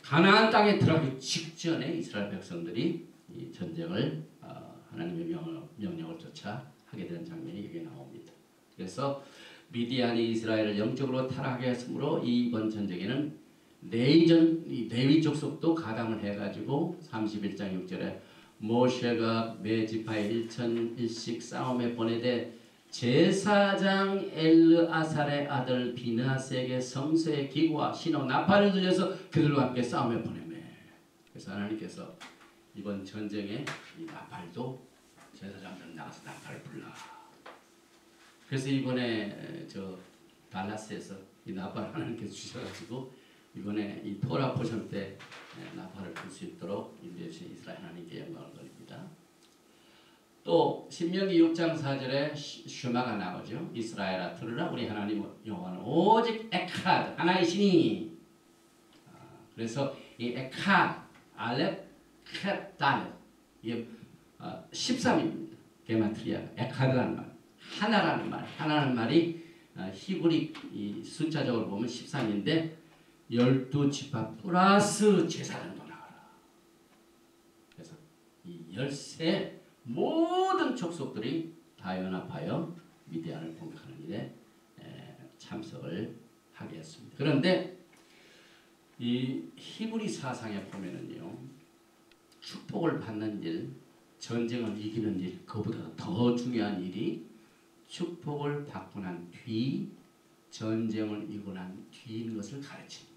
가나안 땅에 들어가기 직전에 이스라엘 백성들이 이 전쟁을 하나님의 명령을 쫓아 하게 되는 장면이 여기 나옵니다. 그래서 미디안이 이스라엘을 영적으로 타락하게 했으므로 이번 전쟁에는 레위 족속도 가담을 해가지고 31장 6절에 모세가 매 지파의 1,000일씩 싸움에 보내되 제사장 엘르아살의 아들 비느하스에게 성소의 기구와 신호 나팔을 들려서 그들과 함께 싸움에 보내매. 그래서 하나님께서 이번 전쟁에 이 나팔도 제사장들 나가서 나팔을 불러. 그래서 이번에 저 달라스에서 이 나팔 하나님께서 주셔가지고 이번에 이 토라 포션 때 나팔을 불 수 있도록 인도해주신 이스라엘 하나님께 영광을 돌립니다. 또 신명기 6장 4절에 슈마가 나오죠. 이스라엘아 들으라 우리 하나님 여호와는 오직 에카드 하나의 신이. 그래서 이 에카드 알렙 캣달 이게 13입니다. 게마트리아 에카드라는 말 하나라는 말이 히브리 이 숫자적으로 보면 13인데 12지파 플러스 제사장도 나가라. 그래서 이 13 모든 족속들이 다 연합하여 미디안을 공격하는 일에 참석을 하게 했습니다. 그런데 이 히브리 사상에 보면은요, 축복을 받는 일, 전쟁을 이기는 일, 그보다 더 중요한 일이 축복을 받고 난 뒤, 전쟁을 이기고 난 뒤인 것을 가르칩니다.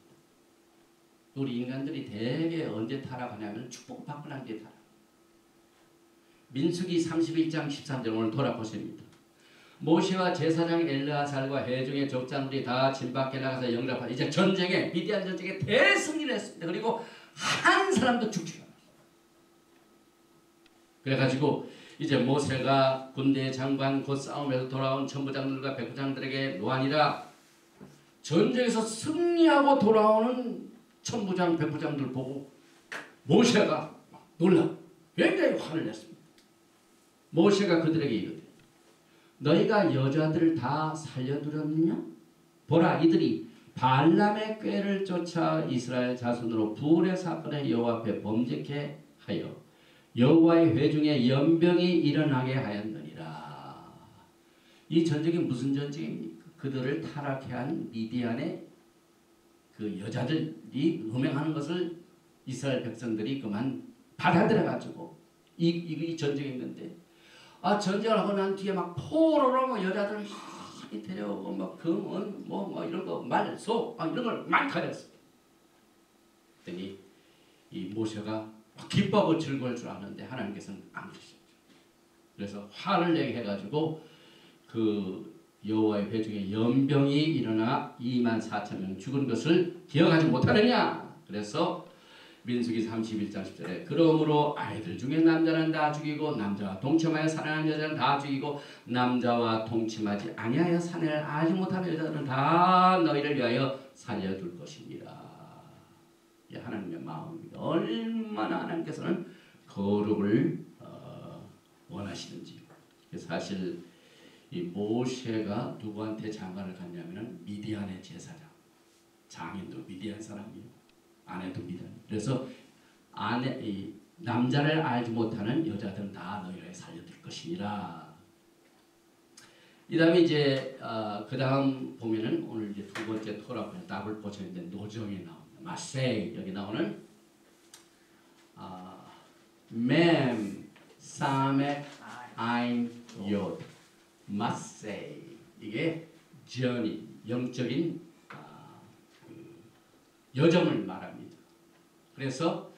우리 인간들이 대개 언제 타락하냐면 축복 받고 난 뒤에 타락. 민수기 31장 13절 오늘 돌아보십니다. 모세와 제사장 엘르아살과 회중의 족장들이 다 진 밖에 나가서 영접하다. 이제 전쟁에 미디안 전쟁에 대승리를 했습니다. 그리고 한 사람도 죽지 않았어요. 그래가지고 이제 모세가 군대의 장관 곧 싸움에서 돌아온 천부장들과 백부장들에게 노하니라. 전쟁에서 승리하고 돌아오는 천부장 백부장들 보고 모세가 놀라 굉장히 화를 냈습니다. 모세가 그들에게 이르되 너희가 여자들을 다 살려두렸느냐? 보라 이들이 발람의 꾀를 쫓아 이스라엘 자손으로 불의 사건에 여호와 앞에 범죄케 하여 여호와의 회중에 연병이 일어나게 하였느니라. 이 전쟁이 무슨 전쟁입니까? 그들을 타락해 한 미디안의 그 여자들이 음행하는 것을 이스라엘 백성들이 그만 받아들여가지고 이 전쟁이 있는데 전쟁을 하고 난 뒤에 막 포로로 뭐 여자들 많이 데려오고 막 금은 뭐 이런 거 말, 소 이런 걸 많이 가졌어. 그랬더니 이 모세가 기뻐하고 즐거울 줄 아는데 하나님께서는 안 그러셨죠. 그래서 화를 내게 해가지고 그 여호와의 회중에 연병이 일어나 24,000명 죽은 것을 기억하지 못하느냐. 그래서 민수기 31장 10절에 그러므로 아이들 중에 남자는 다 죽이고 남자와 동침하여 살아난 여자는 다 죽이고 남자와 동침하지 아니하여 사내를 알지 못하는 여자들은 다 너희를 위하여 살려둘 것입니다. 이 하나님의 마음입니다. 얼마나 하나님께서는 거룩을 원하시는지. 사실 이 모세가 누구한테 장관을 갔냐면은 미디안의 제사장, 장인도 미디안 사람이에요. 아내도 미디안. 그래서 이 남자를 알지 못하는 여자들은 다 너희를 살려둘 것이니라. 이 다음에 이제 그 다음 보면은 오늘 이제 두 번째 토라보는 더블 포션인데 노정이 나옵니다. 마세이 여기 나오는 맴 사메 아인 요 마세이 이게 journey 영적인 여정을 말합니다. 그래서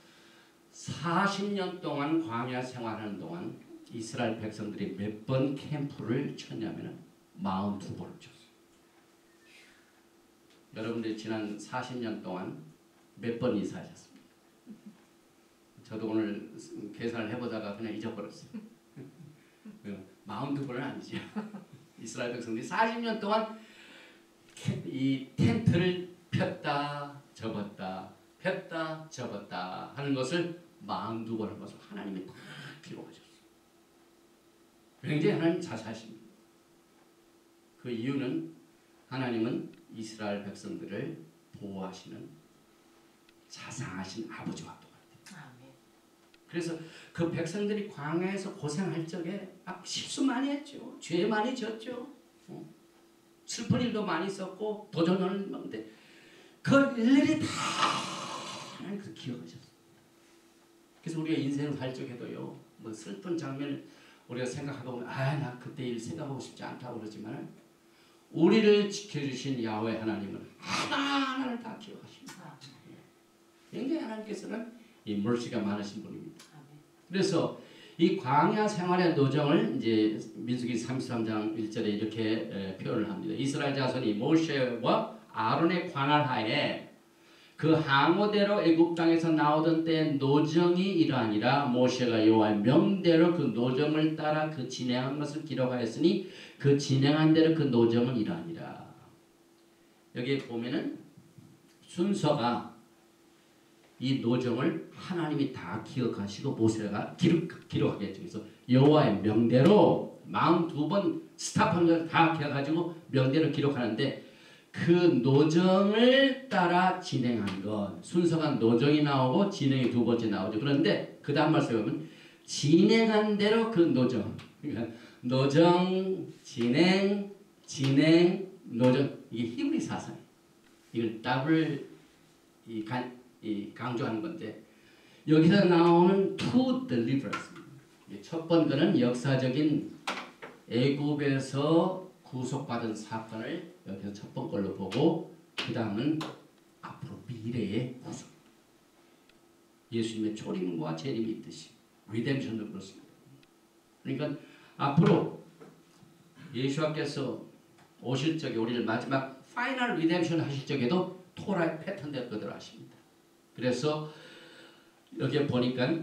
40년 동안 광야 생활하는 동안 이스라엘 백성들이 몇 번 캠프를 쳤냐면 42번을 쳤어요. 여러분들이 지난 40년 동안 몇 번 이사하셨습니까? 저도 오늘 계산을 해보다가 그냥 잊어버렸어요. 42번은 아니죠. 이스라엘 백성들이 40년 동안 이 텐트를 폈다 접었다 폈다 접었다 하는 것을 42번 한 것을 하나님이 다 기록하셨어요. 굉장히 하나님 자세하십니다. 그 이유는 하나님은 이스라엘 백성들을 보호하시는 자상하신 아버지와 똑같아요. 그래서 그 백성들이 광야에서 고생할 적에 실수 많이 했죠. 죄 많이 졌죠. 슬픈 일도 많이 있었고 도전을 먹는데 그 일일이 다 하나님께서 기억하셨어요. 그래서 우리가 인생을 살 적에도요, 뭐 슬픈 장면을 우리가 생각하다 보면 나 그때 일 생각하고 싶지 않다고 그러지만 우리를 지켜주신 야훼 하나님은 하나하나를 다 기억하십니다. 굉장히 하나님께서는 이 mercy가 많으신 분입니다. 그래서 이 광야 생활의 노정을 이제 민수기 33장 1절에 이렇게 표현을 합니다. 이스라엘 자손이 모세와 아론의 관할 하에 그 항오대로 애굽 땅에서 나오던 때 노정이 이러하니라. 모세가 여호와의 명대로 그 노정을 따라 그 진행한 것을 기록하였으니 그 진행한 대로 그 노정은 이러하니라. 여기 보면은 순서가 이 노정을 하나님이 다 기억하시고 모세가 기록하겠죠. 그래서 여호와의 명대로 42번 스탑한 걸 다 기억가지고 명대로 기록하는데 그 노정을 따라 진행한 것 순서가 노정이 나오고 진행이 두 번째 나오죠. 그런데 그 다음 말씀에 보면 진행한 대로 그 노정 그러니까 노정 진행 노정 이게 히브리 사상이에요. 이걸 더블 강조하는 건데 여기서 나오는 to deliverance 첫 번째는 역사적인 애굽에서 구속받은 사건을 여기서 첫 번째 걸로 보고 그 다음은 앞으로 미래의 구속 예수님의 초림과 재림이 있듯이 리뎀션도 그렇습니다. 그러니까 앞으로 예수님께서 오실 적에 우리를 마지막 파이널 리뎀션 하실 적에도 토라의 패턴대로 그대로 하십니다. 그래서 여기 보니까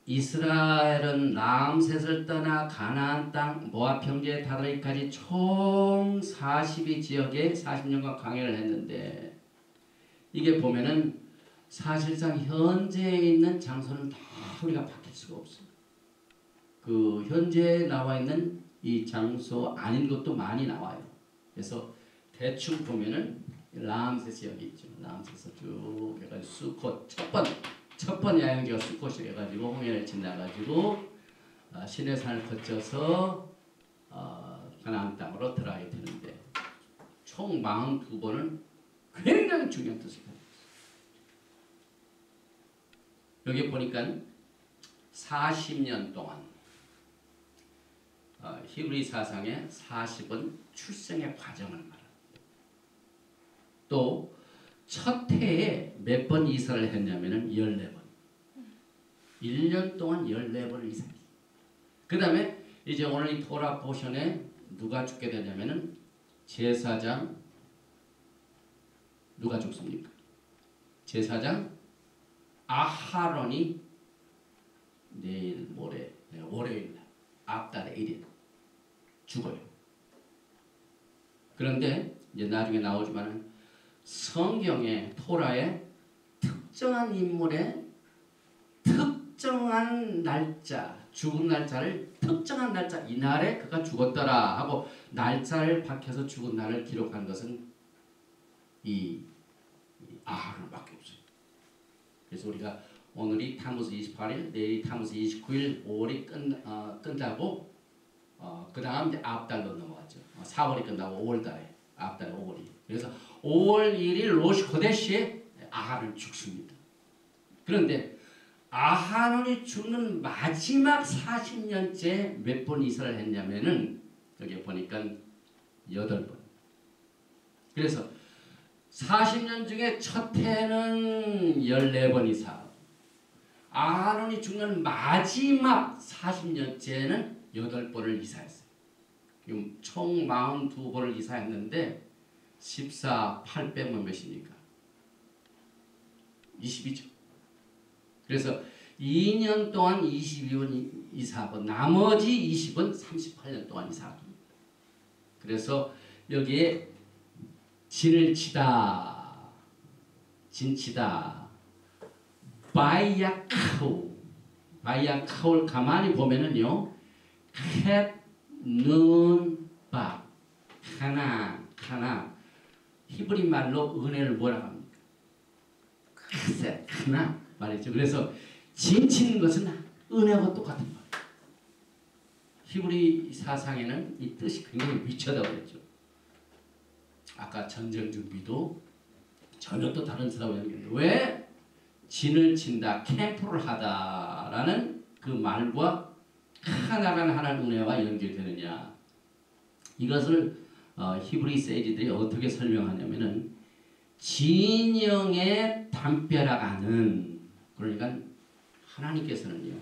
이스라엘은 라암셋을 떠나 가나안 땅 모압 평지에 다다리까지 총 42지역에 40년간 광야를 했는데 이게 보면은 사실상 현재 있는 장소는 다 우리가 바뀔 수가 없어요. 그 현재 나와 있는 이 장소 아닌 것도 많이 나와요. 그래서 대충 보면은 라암셋이 여기 있죠. 라암셋에서 쭉 해가지고 수콧 첫 번 야영지가 수콧이 해가지고 홍해를 지나가지고 시내산을 거쳐서 가나안 땅으로 들어가게 되는데 총 42번은 굉장히 중요한 뜻을 가지고 있어요. 여기 보니까 40년 동안 히브리 사상의 40은 출생의 과정을 말합니다. 또 첫 해에 몇 번 이사를 했냐면 14번. 1년 동안 14번을 이사했어요. 그 다음에 이제 오늘 이 토라 포션에 누가 죽게 되냐면은 제사장 누가 죽습니까? 제사장 아하론이 내일 모레 월요일 날 앞달에 1일 죽어요. 그런데 이제 나중에 나오지만은 성경의 토라에 특정한 인물의 특정한 날짜, 죽은 날짜를 특정한 날짜 이날에 그가 죽었더라 하고 날짜를 밝혀서 죽은 날을 기록한 것은 이 아하론밖에 없어요. 그래서 우리가 오늘이 타무스 28일, 내일이 타무스 29일, 5월이 끝나고 그 다음 이제 앞달로 넘어갔죠. 4월이 끝나고 5월달에 앞달 5월이. 그래서 5월 1일 로시 호데시에 아하론이 죽습니다. 그런데 아하론이 죽는 마지막 40년째 몇 번 이사를 했냐면은 여기 보니까 8번. 그래서 40년 중에 첫 해는 14번 이사. 아하론이 죽는 마지막 40년째는 8번을 이사했어요. 총 42번을 이사했는데 14, 8 빼면 몇입니까? 20이죠. 그래서 2년 동안 22번 이사하고 나머지 20은 38년 동안 이사합니다. 그래서 여기에 진을 치다, 진치다, 바이야카우를 가만히 보면은요, 캣, 눈, 밥, 카나, 히브리 말로 은혜를 뭐라고 합니까? 카셋, 카나 말이죠. 그래서 진치는 것은 은혜와 똑같은 말이에요. 히브리 사상에는 이 뜻이 굉장히 위치하다고 그랬죠. 아까 전쟁 준비도 전혀 또 다른 뜻하고 연결돼요. 왜 진을 친다, 캠프를 하다라는 그 말과 하나간 하나님 은혜와 연결되느냐? 이것을 히브리 세이지들이 어떻게 설명하냐면은 진영의 담벼락안은, 그러니까 하나님께서는요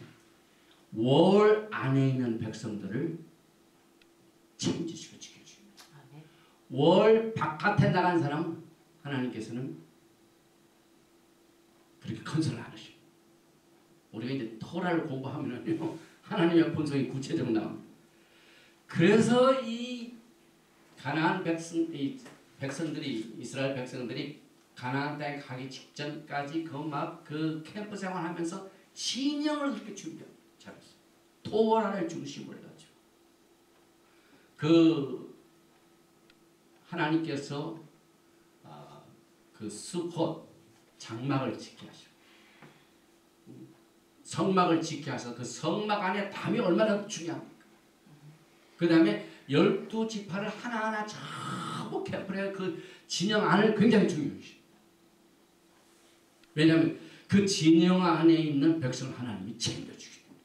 월 안에 있는 백성들을 책임지시고 지켜주십니다. 월 바깥에 나간 사람은 하나님께서는 그렇게 건설을 안 하시고, 우리가 이제 토라를 공부하면은요 하나님의 본성이 구체적으로 나옵니다. 그래서 이 가나안 백성들이 이스라엘 백성들이 가나안 땅에 가기 직전까지 그 캠프 생활하면서 진영을 그렇게 준비하고 잘했어요. 토라를 중심으로 해가지고 그 하나님께서 그 수컷 장막을 지게 하시고 성막을 지게 하셔서 그 성막 안에 담이 얼마나 중요합니까? 그 다음에 12지파를 하나하나 전부 캠프를 그 진영 안을 굉장히 중요시. 왜냐하면 그 진영 안에 있는 백성을 하나님이 챙겨주기 때문에.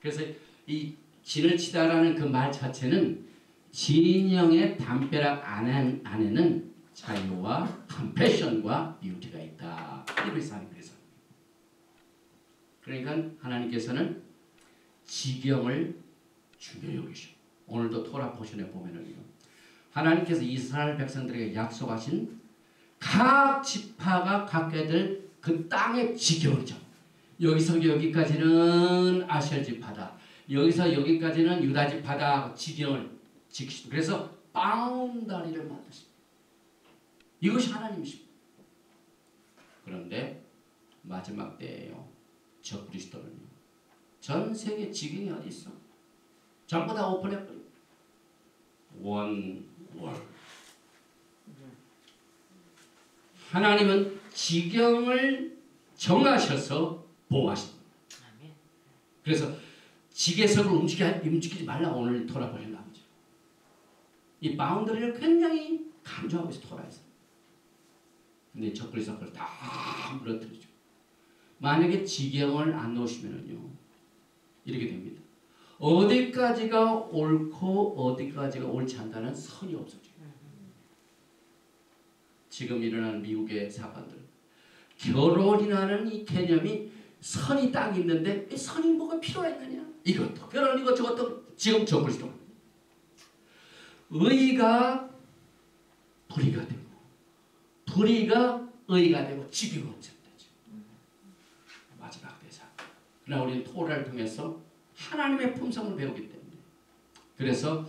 그래서 이 진을 치다라는 그 말 자체는 진영의 담벼락 안에는 자유와 컴패션과 유티가 있다. 그래서 그러니까 하나님께서는 지경을 중요히 여기셔. 오늘도 토라 포션에 보면은요, 하나님께서 이스라엘 백성들에게 약속하신 각 지파가 갖게 될 그 땅의 지경이죠. 여기서 여기까지는 아셀 지파다. 여기서 여기까지는 유다 지파다. 지경을 지키시고, 그래서 바운다리를 만드십니다. 이것이 하나님이십니다. 그런데 마지막 때에요, 적그리스도는요, 전 세계 지경이 어디 있어? 전부 다 오픈해버립니다. 원 월. 하나님은 지경을 정하셔서 보호하십니다. 그래서 지계석을 움직이지 말라 오늘 토라 보셨나 보죠. 이 바운더리를 굉장히 강조하고 있어 토라에서. 근데 적그리스도를 다 무너뜨리죠. 만약에 지경을 안 놓으시면은요 이렇게 됩니다. 어디까지가 옳고 어디까지가 옳지 않다는 선이 없어져요. 지금 일어나는 미국의 사건들, 결혼이라는 이 개념이 선이 딱 있는데 이 선이 뭐가 필요했느냐? 이것도 결혼 이것 저것도 지금 적그리스도. 의가 불의가 되고 불의가 의가 되고 지경이 없어졌죠. 그러나 우리는 토라를 통해서 하나님의 품성을 배우기 때문에 그래서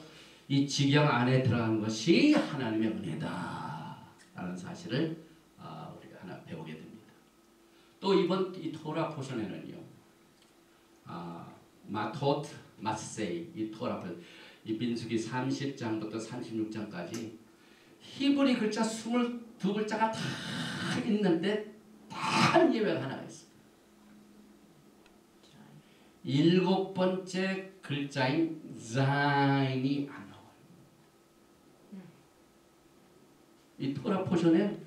이 지경 안에 들어가는 것이 하나님의 은혜다 라는 사실을 우리가 하나 배우게 됩니다. 또 이번 이 토라 포션에는요 마토트 마세이 이 토라 포션 이 민수기 30장부터 36장까지 히브리 글자 22글자가 다 있는데 단 예외가 하나가 있습니다. 7번째 글자인 자인이 안 나와요. 이 토라 포션에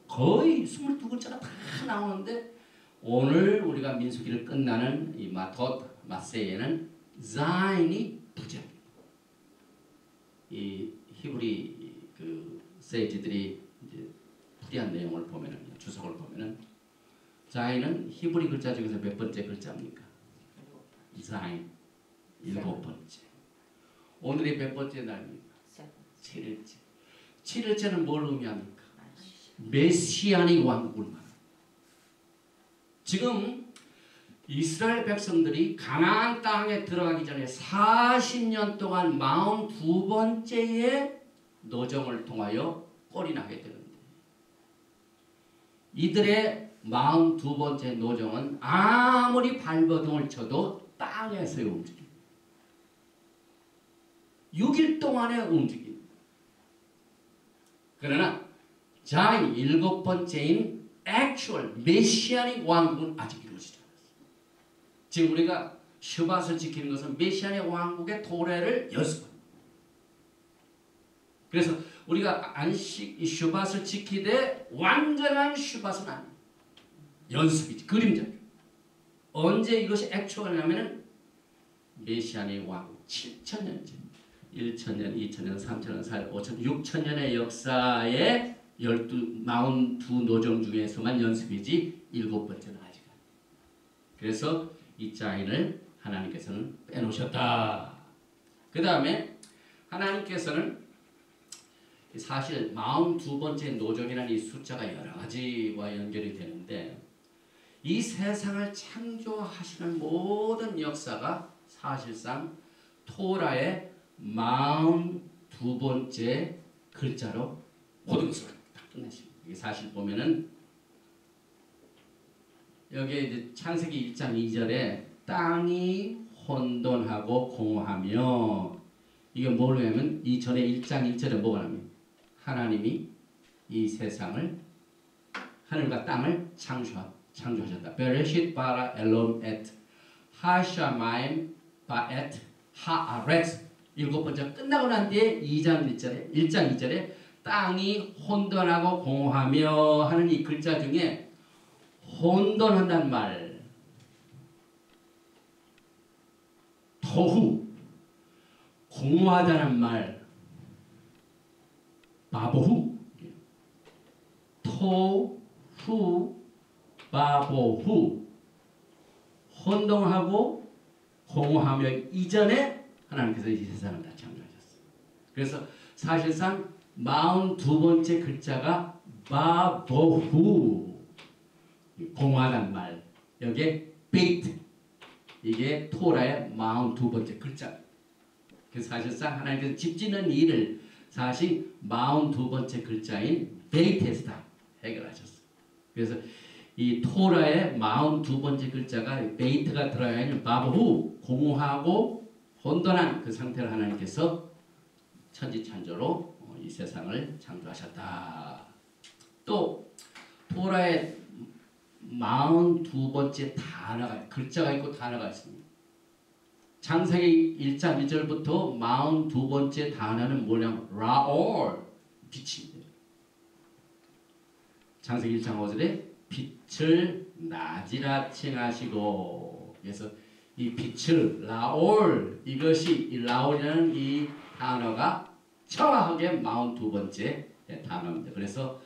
거의 22글자가 다 나오는데 오늘 우리가 민수기를 끝나는 이 마토트 마세이에는 자인이 부재합니다. 이 히브리 그 세이지들이 이제 풀이한 내용을 보면은 주석을 보면은 자인은 히브리 글자 중에서 몇 번째 글자입니까? 자인 7번째. 오늘이 몇 번째 날입니까? 7일째. 7일째는 뭘 의미합니까? 메시아닉 왕국을 말합니다. 지금 이스라엘 백성들이 가나안 땅에 들어가기 전에 40년 동안 42번째의 노정을 통하여 꼴이 나게 되는데 이들의 42번째 노정은 아무리 발버둥을 쳐도 땅에서의 움직임 6일 동안의 움직임 그러나 자인 7번째인 actual 메시아닉 왕국은 아직 이루어지지 않았어요. 지금 우리가 슈밧을 지키는 것은 메시아닉 왕국의 도래를 연습합니다. 그래서 우리가 안식 슈밧을 지키되 완전한 슈밧은 아니에요. 연습이지. 그림자죠. 언제 이것이 액추얼이냐면은 메시아닉 왕국 7천년째 1천년, 2천년, 3천년, 4천, 5천, 6천년의 역사의 42 노정 중에서만 연습이지 7번째는 아직 아니에요. 그래서 이 자인을 하나님께서는 빼놓으셨다. 그 다음에 하나님께서는 사실 42번째 노정이라는 이 숫자가 여러 가지와 연결이 되는데 이 세상을 창조하시는 모든 역사가 사실상 토라의 42번째 글자로 모든 것을 다 끝냈습니다. 이게 사실 보면은 여기에 이제 창세기 1장 2절에 땅이 혼돈하고 공허하며 이게 뭘 하면 이 전에 1장 1절에 뭐가 나면 하나님이 이 세상을 하늘과 땅을 창조하셨다. 베레쉿 바라 엘롬 엣 하샤마임 바엣 하아렛 7번째 끝나고 난 뒤에 1장 2절에 땅이 혼돈하고 공허하며 하는 이 글자 중에 혼돈한다는 말 토후 공허하다는 말 바보후 토후 바보후 혼동하고 공허하며 이전에 하나님께서 이 세상을 다 창조하셨어요. 그래서 사실상 42번째 글자가 바보후 공허하다는 말 여기에 베이트 이게 토라의 42번째 글자. 그래서 사실상 하나님께서 집 짓는 일을 사실 42번째 글자인 베이트에서 다 해결하셨어요. 그래서 이 토라의 42번째 글자가 베이트가 들어가 있는 바보후 공허하고 혼돈한 그 상태를 하나님께서 천지창조로 이 세상을 창조하셨다. 또 토라의 42번째 단어가 글자가 있고 단어가 있습니다. 창세기 1장 1절부터 42번째 단어는 뭐냐면 라올 빛입니다. 창세기 1장 5절에 빛을 낮이라 칭하시고 그래서 이 빛을 라올 이것이 이 라올이라는 이 단어가 정확하게 42번째 단어입니다. 그래서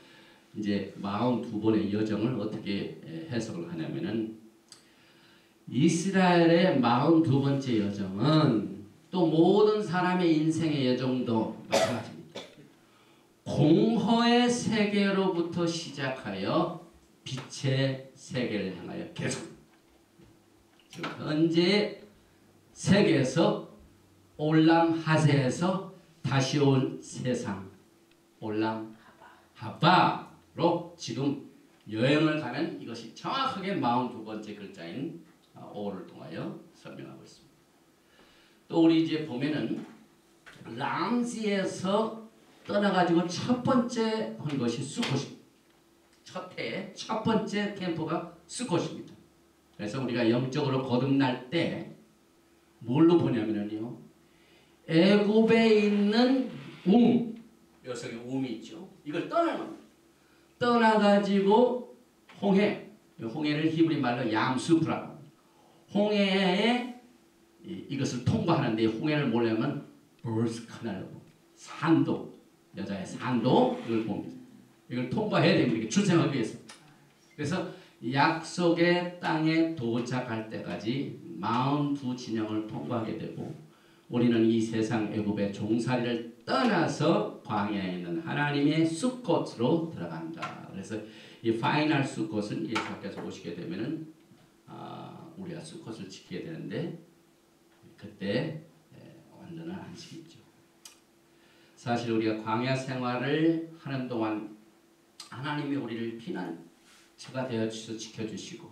이제 42번의 여정을 어떻게 해석을 하냐면은 이스라엘의 42번째 여정은 또 모든 사람의 인생의 여정도 마찬가지입니다. 공허의 세계로부터 시작하여 빛의 세계를 향하여 계속 지금 현재 세계에서 올람 하세에서 다시 온 세상 올람 하바로 지금 여행을 가면 이것이 정확하게 42번째 글자인 오를 통하여 설명하고 있습니다. 또 우리 이제 보면은 람지에서 떠나가지고 첫 번째 한 것이 수콧입니다. 첫 번째 캠프가 수콧입니다. 그래서 우리가 영적으로 거듭날 때 뭘로 보냐면요, 애굽에 있는 녀석의 움이 있죠. 이걸 떠나가지고 홍해를 히브리 말로 얌수프라고, 홍해에 이것을 통과하는데, 홍해를 몰려면 버스 카날로, 산도, 여자의 산도, 이걸 봅니다. 이걸 통과해야 됩니다. 출생하기 위해서. 그래서 약속의 땅에 도착할 때까지 42 진영을 통과하게 되고, 우리는 이 세상 애굽의 종살이를 떠나서 광야에 있는 하나님의 수꽃으로 들어간다. 그래서 이 파이널 수꽃은 예수께서 오시게 되면은 우리가 수꽃을 지키게 되는데, 그때 완전한 안식이죠. 사실 우리가 광야 생활을 하는 동안 하나님이 우리를 피난처가 되어 주셔서 지켜주시고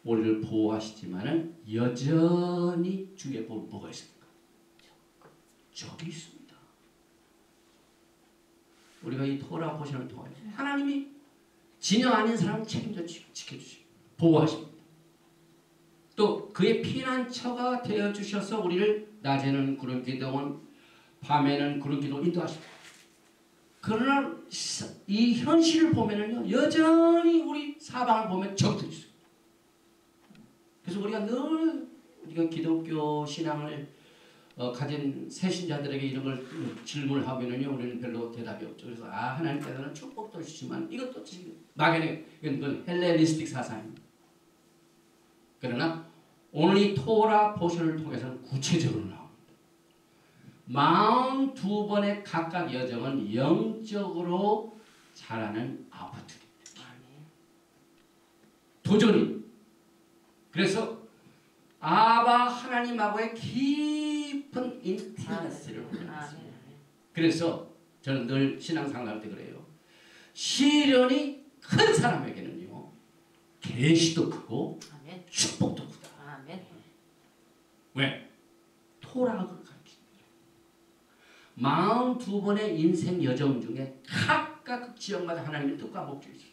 우리를 보호하시지만은 여전히 주의 볼 뭐가 있습니까? 적이 있습니다. 우리가 이 토라 보시는 통하여 하나님이 진영 아닌 사람을 책임져 지켜주시고 보호하십니다. 또 그의 피난처가 되어 주셔서 우리를 낮에는 구름 기둥은, 밤에는 구름 기둥 인도하십니다. 그러나 이 현실을 보면은요, 여전히 우리 사방을 보면 적들이 있어요. 그래서 우리가 늘 우리가 기독교 신앙을 가진 새신자들에게 이런 걸 질문을 하면은요, 우리는 별로 대답이 없죠. 그래서 하나님께서는 축복도 주시지만 이것도 막연히 이건 헬레니스틱 사상입니다. 그러나 오늘 이 토라 포션을 통해서는 구체적으로 나옵니다. 42번의 각각 여정은 영적으로 자라는 아파트입니다. 도전이. 그래서 아바 하나님하고의 깊은 인티머시를 훈련했습니다. 그래서 저는 늘 신앙생활할 때 그래요. 시련이 큰 사람에게는요, 계시도 크고 축복도 크다. 왜? 토라가 가르칩니다. 42번의 인생 여정 중에 각각 지역마다 하나님의 뜻과 목적이 있어요.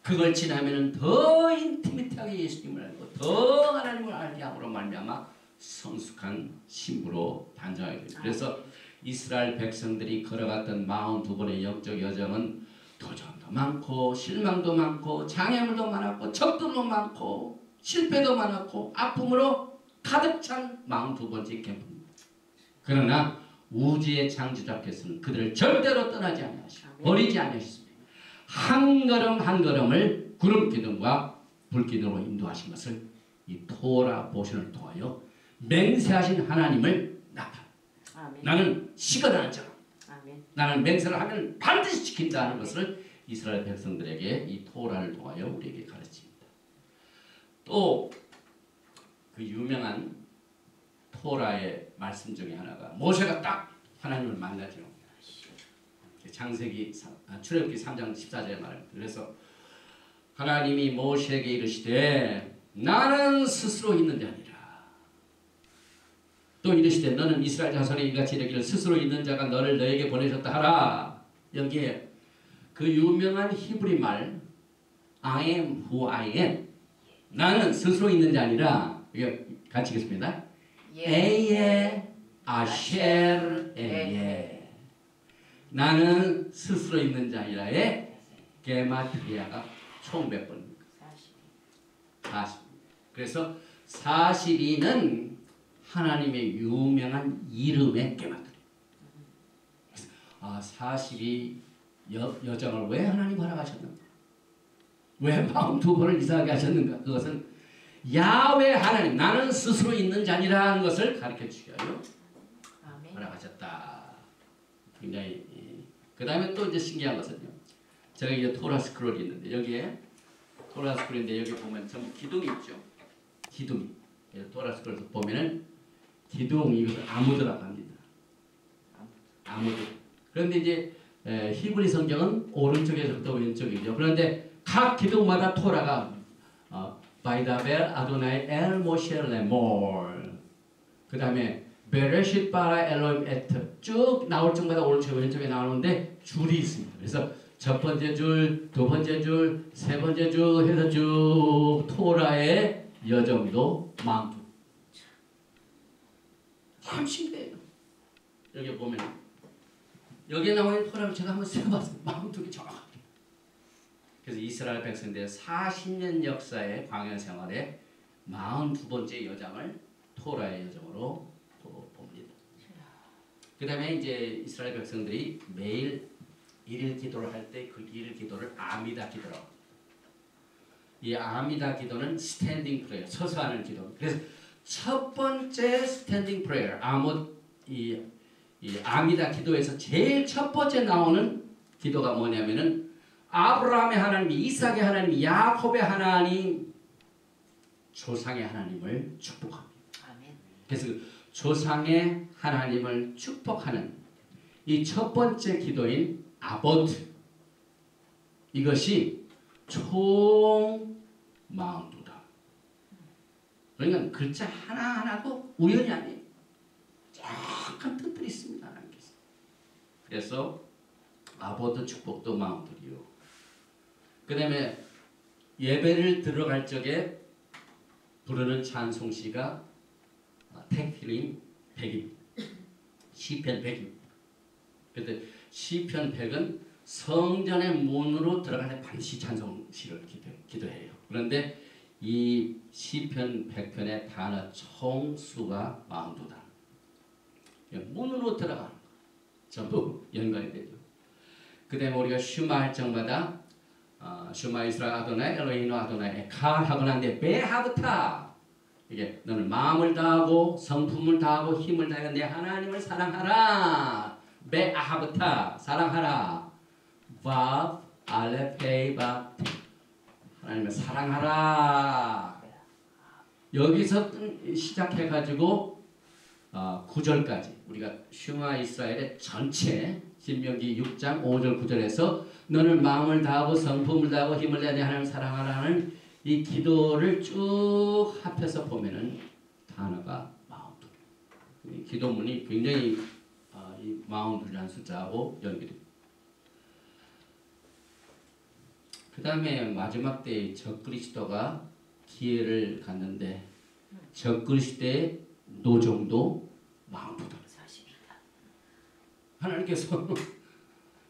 그걸 지나면은 더 인티미티하게 예수님을 알고 더 하나님을 알게 함으로 말미암아 성숙한 신부로 단장하게 됩니다. 그래서 이스라엘 백성들이 걸어갔던 42번의 영적 여정은 도전도 많고 실망도 많고 장애물도 많았고 적들도 많고 실패도 많았고 아픔으로 가득 찬 42번째 캠프입니다. 그러나 우주의 창조자께서는 그들을 절대로 떠나지 아니하시고 버리지 아니하셨습니다. 한 걸음 한 걸음을 구름 기둥과 불 기둥으로 인도하신 것을 이 토라 보션을 통하여 맹세하신 하나님을 나타내. 나는 시건하는 자가. 나는 맹세를 하면 반드시 지킨다는 것을 이스라엘 백성들에게 이 토라를 통하여 우리에게 가르칩니다. 또 그 유명한 토라의 말씀 중에 하나가 모세가 딱 하나님을 만나죠. 창세기 출애굽기 3장 14절에 말합니다. 그래서 하나님이 모세에게 이르시되 나는 스스로 있는 자니라. 또 이르시되 너는 이스라엘 자손이 이같이 이르기를 스스로 있는 자가 너를 너에게 보내셨다 하라. 여기에 그 유명한 히브리 말 I am who I am, 나는 스스로 있는 자 아니라, 이게 같이 읽겠습니다. 에예 아셰르 에예, 나는 스스로 있는 자 아니라의 게마트리아가 총 몇 번입니까? 40. 그래서 42는 하나님의 유명한 이름의 게마트리아. 42 여정을 왜 하나님 허락하셨는가? 왜 42번을 이상하게 하셨는가? 그것은 야훼 하나님, 나는 스스로 있는 자니라는 것을 가르쳐주기 위하여 허락하셨다. 굉장히. 그 다음에 또 이제 신기한 것은요, 제가 이제 토라 스크롤이 있는데, 여기에 토라 스크롤인데 여기 보면 전부 기둥이 있죠. 기둥. 토라스크에서 보면은 기둥 이것을 아무드라고 합니다. 아무드. 그런데 이제 히브리 성경은 오른쪽에서부터 왼쪽이죠. 그런데 각 기둥마다 토라가 바이다벨 아도나이 엘 모셰 레몰. 그 다음에 베레쉿 바라 엘로임 에트 쭉 나올 적마다 오른쪽 왼쪽에 나오는데 줄이 있습니다. 그래서 첫 번째 줄, 두 번째 줄, 세 번째 줄 해서 쭉 토라의 여정도 많고 참 신기해요. 여기 보면 여기에 나오는 토라를 제가 한번 세봤어요. 42개 정확하게. 그래서 이스라엘 백성들의 40년 역사의 광야 생활의 42번째 여정을 토라의 여정으로 봅니다. 그 다음에 이제 이스라엘 백성들이 매일 일일 기도를 할 때 그 일일 기도를 아미다 기도라고 합니다. 이 아미다 기도는 스탠딩 프레이어, 서서 하는 기도. 그래서 첫 번째 스탠딩 프레이어, 이 아미다 기도에서 제일 첫 번째 나오는 기도가 뭐냐면은 아브라함의 하나님, 이삭의 하나님, 야곱의 하나님, 조상의 하나님을 축복합니다. 그래서 조상의 하나님을 축복하는 이 첫 번째 기도인 아보트, 이것이 총 42다. 그러니까 글자 하나하나도 우연이 아니에요. 약간 뜻들이 있습니다. 하나님께서. 그래서 아보트 축복도 42이요. 그 다음에 예배를 들어갈 적에 부르는 찬송시가 택필인 100입니다. 시편 100입니다. 그런데 시편 100은 성전의 문으로 들어갈 때 반드시 찬송시를 기도해요. 그런데 이 시편 100편의 단어 총수가 42다. 문으로 들어가는 거 전부 연관이 되죠. 그 다음에 우리가 슈마 할 적마다 슈마 이스라엘 아도나이 엘로히노 아도나이 에칼 하고 난데 베하브타, 이게 너는 마음을 다하고 성품을 다하고 힘을 다하여 내 하나님을 사랑하라. 베아하브타, 사랑하라. 밥 알레페이 밥, 하나님을 사랑하라. 여기서 시작해가지고 9절까지 우리가 슈마 이스라엘의 전체 신명기 6장 5절 9절에서 너는 마음을 다하고 성품을 다하고 힘을 다해 내 하나님을 사랑하라는 이 기도를 쭉 합해서 보면은 단어가 42. 기도문이 굉장히 이 42라는 숫자하고 연결됩니다. 그 다음에 마지막 때에 적그리스도가 기회를 갖는데 적그리스도의 노정도 42다. 하나님께서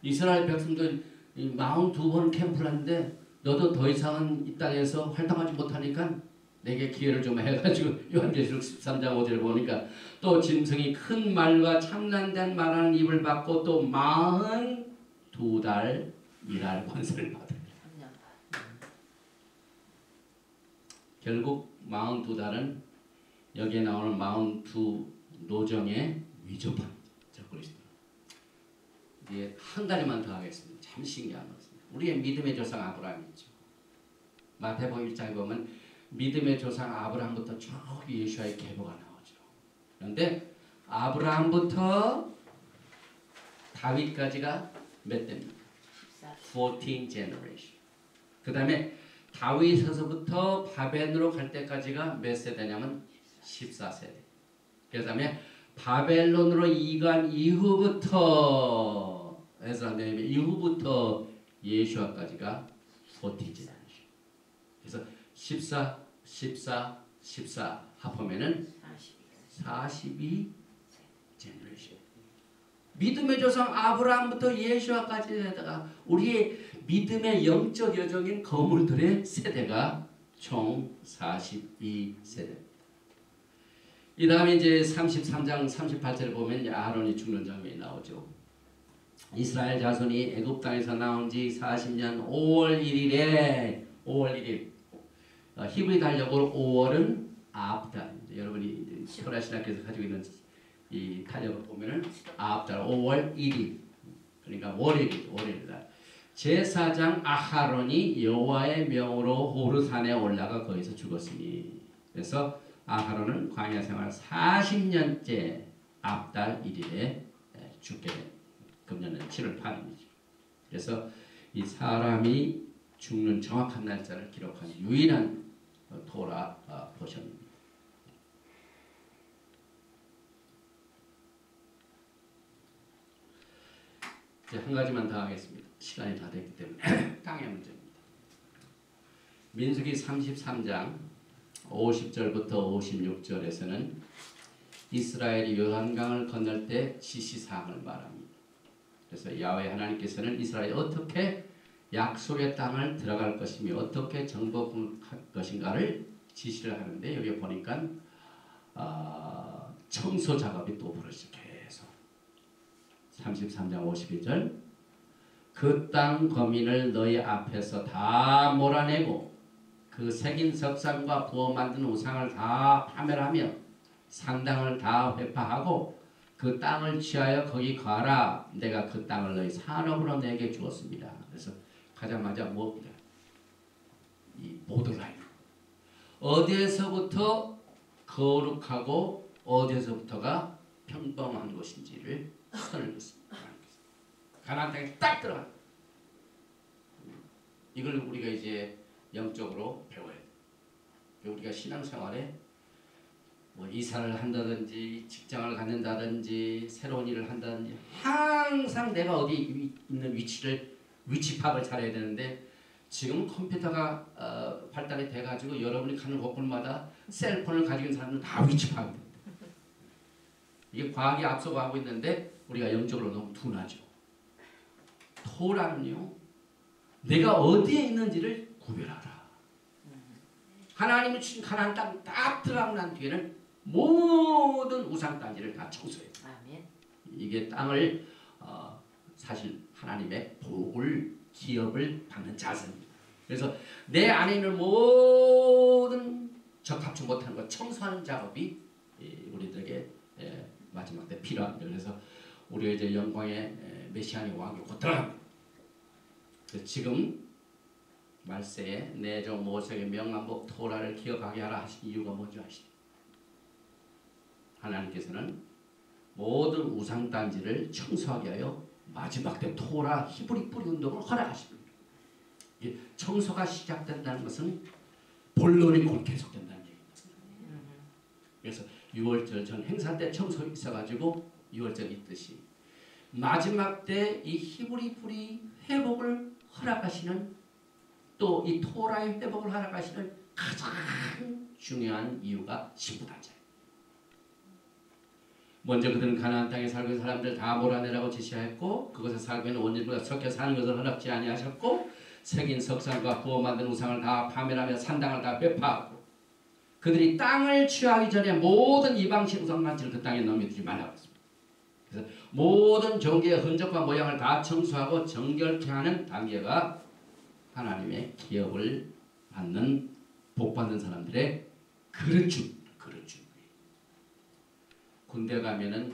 이스라엘 백성들 42번 캠프를 하는데 너도 더 이상은 이 땅에서 활동하지 못하니까 내게 기회를 좀 해가지고 요한계시록 13장 5절에 보니까 또 짐승이 큰 말과 참난된 말하는 입을 받고 또 42달 일할 권세를 받아요. 결국 42달은 여기에 나오는 42 노정의 위조판 적그리스도. 이제 한 가지만 더 하겠습니다. 참 신기한 것입니다. 우리의 믿음의 조상 아브라함이죠. 마태복음 1장에 보면 믿음의 조상 아브라함부터 쭉 예수와의 계보가 나오죠. 그런데 아브라함부터 다윗까지가 몇 대입니까? 14 generation. 그 다음에 다윗에서부터 바벨론으로 갈 때까지가 몇 세대냐면 14세대. 그 다음에 바벨론으로 이간 이후부터 에스라 내림의 이후부터 예수와까지가 40 generation. 그래서 14, 14, 14 합하면은 42 generation. 믿음의 조상 아브라함부터 예수와까지에다가 우리의 믿음의 영적 여정인 거물들의 세대가 총 42세대. 이 다음에 이제 33장 38절에 보면 아론이 죽는 장면이 나오죠. 이스라엘 자손이 애굽 땅에서 나온 지 40년 5월 1일에 5월 1일 히브리 달력으로 5월은 아브달. 여러분이 토라 신학교에서 가지고 있는 이 달력을 보면은 아브달 5월 1일. 그러니까 월요일 날 제사장 아하론이 여호와의 명으로 호르산에 올라가 거기서 죽었으니 그래서 아하론은 광야 생활 40년째 앞달 1일에 죽게 된 금년은 7월 8일이죠. 그래서 이 사람이 죽는 정확한 날짜를 기록한 유일한 토라 포션입니다. 이제 한 가지만 더 하겠습니다. 시간이 다 됐기 때문에 땅의 문제입니다. 민수기 33장 50절부터 56절에서는 이스라엘이 요단강을 건널 때 지시사항을 말합니다. 그래서 야훼 하나님께서는 이스라엘이 어떻게 약속의 땅을 들어갈 것이며 어떻게 정복할 것인가를 지시를 하는데 여기 보니까 청소 작업이 또 벌어지죠. 계속 33장 52절 그 땅 거민을 너희 앞에서 다 몰아내고 그 새긴 석상과 구워 만든 우상을 다 파멸하며 산당을 다 회파하고 그 땅을 취하여 거기 가라. 내가 그 땅을 너희 산업으로 내게 주었습니다. 그래서 가자마자 뭡니까? 이 보드라인. 어디에서부터 거룩하고 어디에서부터가 평범한 것인지를 선을 긋습니다. 가나안 땅에 딱 들어가. 이걸 우리가 이제 영적으로 배워야 돼. 우리가 신앙생활에 뭐 이사를 한다든지 직장을 갖는다든지 새로운 일을 한다든지 항상 내가 어디 있는 위치 파악을 잘해야 되는데 지금 컴퓨터가 발달이 돼가지고 여러분이 가는 곳곳마다 셀폰을 가지고 있는 사람은 다 위치 파악이 됩니다. 이게 과학이 앞서가고 있는데 우리가 영적으로 너무 둔하죠. 토라는요. 내가 어디에 있는지를 구별하라. 하나님이 주신 가나안 땅 딱 들어가고 난 뒤에는 모든 우상 단지를 다 청소해요. 아멘. 이게 땅을 사실 하나님의 복을 기업을 받는 자세입니다. 그래서 내 안에 있는 모든 적합치 못하는 것 청소하는 작업이 우리들에게 마지막 때 필요합니다. 그래서 우리가 이제 영광의 메시아의 왕이 곧 들어갑니다. 그래서 지금 말세에 내 종 모세의 명함법 토라를 기억하게 하라 하신 이유가 뭔지 아시죠? 하나님께서는 모든 우상단지를 청소하게 하여 마지막 때 토라 히브리 뿌리 운동을 허락하십니다. 청소가 시작된다는 것은 본론이 곧 계속된다는 얘기입니다. 그래서 6월절 전 행사 때 청소 있어가지고 6월절 있듯이 마지막 때 이 히브리 뿌리 회복을 허락하시는 또 이 토라의 회복을 허락하시는 가장 중요한 이유가 신부단자예요. 먼저 그들은 가나안 땅에 살고 있는 사람들 다 몰아내라고 지시하였고 그것에 살고 있는 원주민보다 섞여 사는 것을 허락지 아니하셨고 새긴 석상과 구워 만든 우상을 다 파멸하며 산당을 다 회파하고 그들이 땅을 취하기 전에 모든 이방신 우상단지를 그 땅에 넘겨두지 말라고 했습니다. 그래서 모든 종교의 흔적과 모양을 다 청소하고 정결케 하는 단계가 하나님의 기업을 받는 복받는 사람들의 그릇 준비. 군대 가면은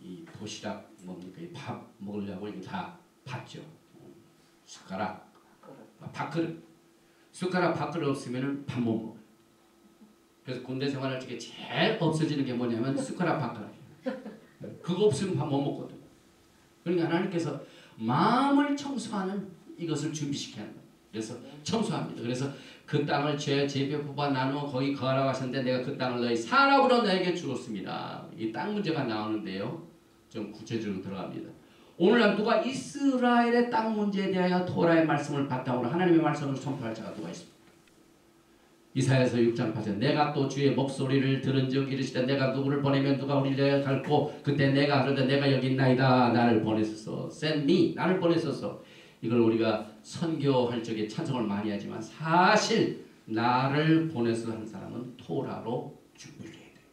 이 도시락 뭡니까? 밥 먹으려고 이거 다 받죠. 숟가락, 밥그릇. 숟가락, 밥그릇 없으면은 밥 못 먹어요. 그래서 군대 생활할 때 제일 없어지는 게 뭐냐면 숟가락, 밥그릇이에요. 그거 없으면 밥 못 먹거든. 그러니까 하나님께서 마음을 청소하는 이것을 준비시켜야 합니다. 그래서 청소합니다. 그래서 그 땅을 죄 제비 뽑아 나누어 거기 거하라고 하셨는데 내가 그 땅을 너희 산업으로 너에게 주었습니다. 이 땅 문제가 나오는데요. 좀 구체적으로 들어갑니다. 오늘날 누가 이스라엘의 땅 문제에 대하여 토라의 말씀을 바탕으로 하나님의 말씀을 선포할 자가 누가 있습니까? 이사야서 6장 8절 내가 또 주의 목소리를 들은즉 이르시되 내가 누구를 보내면 누가 우리를 갈고 그때 내가 하려되 내가 여기 있나이다 나를 보내소서 send me 나를 보내소서. 이걸 우리가 선교할 적에 찬송을 많이 하지만 사실 나를 보내서 한 사람은 토라로 준비를 해야 돼요.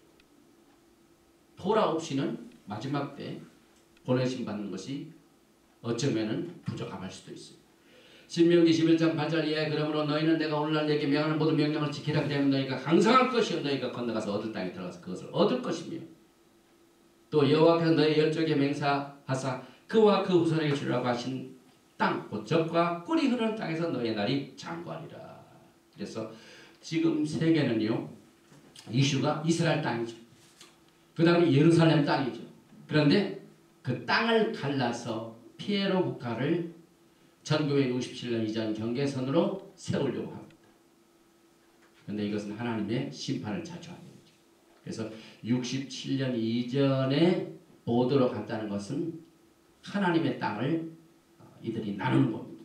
토라 없이는 마지막 때 보내심 받는 것이 어쩌면은 부족함할 수도 있어요. 신명기 11장 8절 이하에 그러므로 너희는 내가 오늘날 내게 명하는 모든 명령을 지키라. 그러면 너희가 강성할 것이요 너희가 건너가서 얻을 땅에 들어가서 그것을 얻을 것이며 또 여호와께서 너희 열조에게 맹사하사 그와 그 후손에게 주라고 하신 땅, 곧 젖과 꿀이 흐르는 땅에서 너희의 날이 장구하리라. 그래서 지금 세계는요, 이슈가 이스라엘 땅이죠. 그 다음에 예루살렘 땅이죠. 그런데 그 땅을 갈라서 피에로 국가를 1967년 이전 경계선으로 세우려고 합니다. 그런데 이것은 하나님의 심판을 자초하는 거죠. 그래서 67년 이전에 보도로 갔다는 것은 하나님의 땅을 이들이 나누는 겁니다.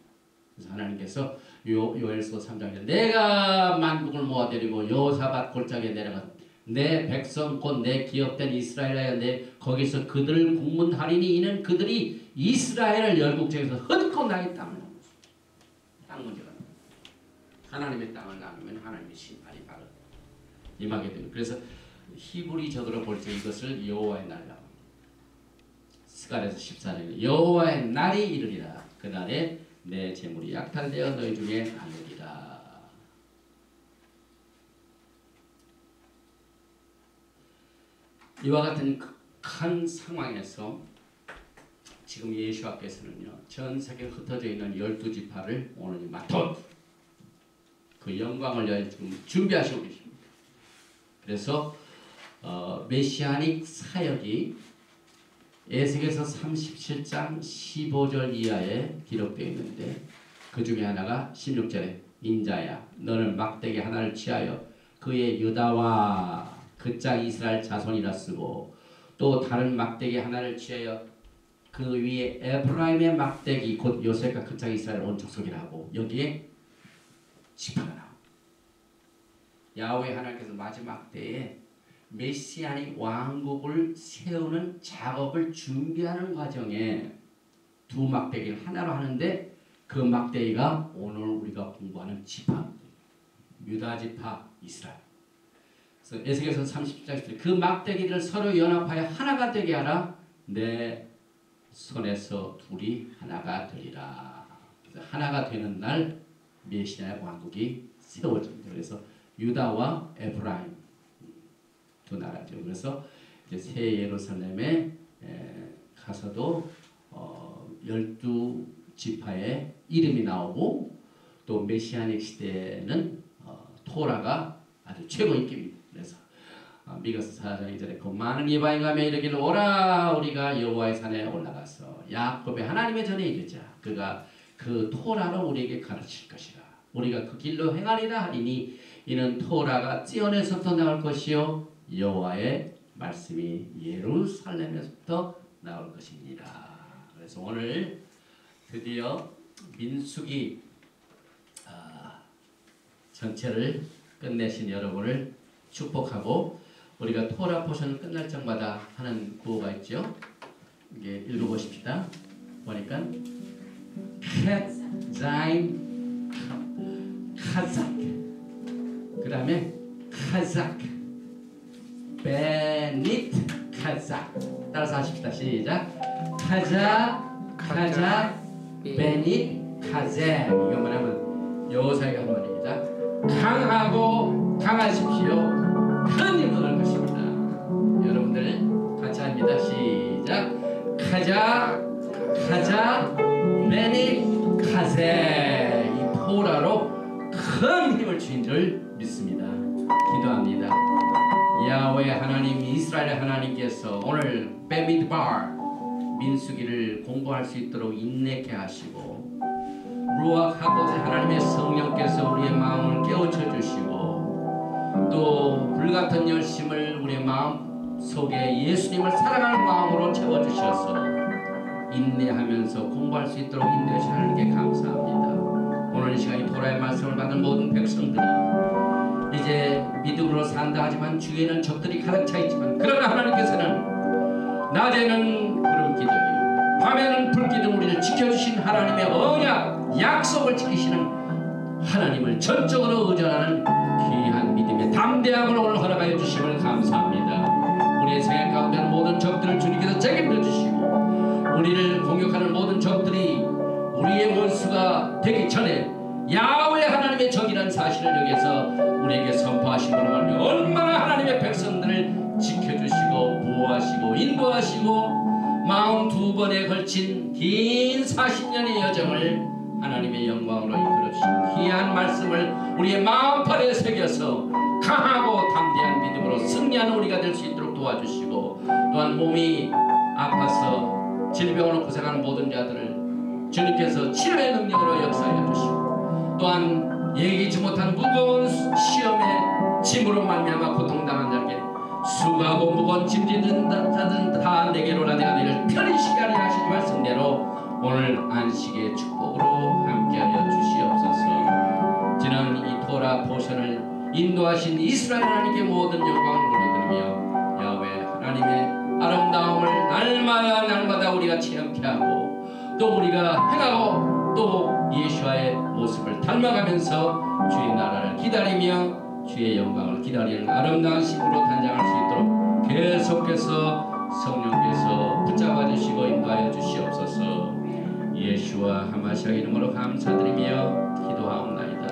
그래서 하나님께서 요엘서 3장에 내가 만국을 모아들이고 여호사밧 골짜기에 내려가 내 백성 곧 내 기업된 이스라엘에 내 거기서 그들을 국문하리니 이는 그들이 이스라엘을 열국 중에서 헛고 나의 땅을 나누는 땅 문제가 하나님의 땅을 나누면 하나님의 심판이 바로 임하게 됩니다. 그래서 히브리적으로 볼 때 이것을 여호와의 날이라고 합니다. 스가랴서 14장에 여호와의 날이 이르리라. 그날에 내 재물이 약탈되어 너희 중에 나누리라. 이와 같은 극한 상황에서 지금 예수께서는요, 전 세계에 흩어져 있는 12지파를 오늘 맡아 그 영광을 위하여 지금 준비하시고 계십니다. 그래서 메시아닉 사역이 에스겔서 37장 15절 이하에 기록되어 있는데 그 중에 하나가 16절에 인자야 너는 막대기 하나를 취하여 그의 유다와 그짝 이스라엘 자손이라 쓰고 또 다른 막대기 하나를 취하여 그 위에 에브라임의 막대기 곧 요셉과 그짝 이스라엘 온 족속이라 하고 여기에 지파가 나옵니다. 야훼 하나님께서 마지막 때에 메시아닉 왕국을 세우는 작업을 준비하는 과정에 두 막대기를 하나로 하는데 그 막대기가 오늘 우리가 공부하는 지파입니다. 유다 지파 이스라엘. 그래서 에스겔서 30장 그 막대기를 서로 연합하여 하나가 되게 하라. 내 손에서 둘이 하나가 되리라. 그래서 하나가 되는 날 메시아의 왕국이 세워집니다. 그래서 유다와 에브라임 두 나라죠. 그래서 이제 새 예루살렘에 가서도 12지파의 이름이 나오고 또 메시아닉 시대에는 토라가 아주 최고 인기입니다. 그래서 미가서 4장 2절에 그 많은 이방인 가며 이르기를 오라 우리가 여호와의 산에 올라가서 야곱의 하나님의 전에 이르자 그가 그 토라로 우리에게 가르칠 것이라 우리가 그 길로 행하리라 하리니 이는 토라가 찌온에서부터 나올 것이요 여호와의 말씀이 예루살렘에서부터 나올 것입니다. 그래서 오늘 드디어 민수기 전체를 끝내신 여러분을 축복하고 우리가 토라 포션 끝날 적마다 하는 구호가 있죠. 이게 읽어보십시다. 보니까 캣자인 카작 그 다음에 카작 베닛 카작 따라서 하십시다. 시작. 카자 베닛 카제 이거 뭐냐면 여호사가 한 말입니다. 강하고 강하십시오. 큰 힘을 얻을 것입니다. 여러분들 같이 합니다. 시작. 카자 베닛 카제 이 토라로 큰 힘을 주인 줄 믿습니다. 기도합니다. 야훼 하나님 이스라엘 하나님께서 오늘 베미드발 민수기를 공부할 수 있도록 인내케 하시고 루ach 하고세 하나님의 성령께서 우리의 마음을 깨우쳐 주시고 또 불같은 열심을 우리의 마음 속에 예수님을 사랑하는 마음으로 채워주셔서 인내하면서 공부할 수 있도록 인도하시는 하나님께 감사합니다. 오늘 이 시간에 토라의 말씀을 받은 모든 백성들이 이제 믿음으로 산다 하지만 주위에는 적들이 가득 차 있지만 그러나 하나님께서는 낮에는 구름 기둥이 밤에는 불 기둥 우리를 지켜주신 하나님의 언약 약속을 지키시는 하나님을 전적으로 의존하는 귀한 믿음의 담대함을 오늘 허락하여 주심을 감사합니다. 우리의 생활 가운데 모든 적들을 주님께서 책임져 주시고 우리를 공격하는 모든 적들이 우리의 원수가 되기 전에 야훼 하나님의 적이라는 사실을 여기서 우리에게 선포하심으로 말미암아 얼마나 하나님의 백성들을 지켜주시고 보호하시고 인도하시고 42번에 걸친 긴 40년의 여정을 하나님의 영광으로 이끌어주신 귀한 말씀을 우리의 마음판에 새겨서 강하고 담대한 믿음으로 승리하는 우리가 될 수 있도록 도와주시고, 또한 몸이 아파서 질병으로 고생하는 모든 자들을 주님께서 치료의 능력으로 역사해 주시고, 또한 얘기치 못한 무거운 시험에 짐으로 말미암아 고통당한 자에게 수고하고 무거운 짐진 자들은 다 내게로 나대가 너희를 편히 쉬게 하려 하신 말씀대로 오늘 안식의 축복으로 함께하여 주시옵소서. 지난 이 토라 포션을 인도하신 이스라엘 하나님께 모든 영광을 물어드리며, 야훼 하나님의 아름다움을 날마다 우리가 체험케 하고, 또 우리가 행하고 또 예수와의 모습을 닮아가면서 주의 나라를 기다리며 주의 영광을 기다리는 아름다운 신부로 단장할 수 있도록 계속해서 성령께서 붙잡아 주시고 인도하여 주시옵소서. 예수와 하마시아 이름으로 감사드리며 기도하옵나이다.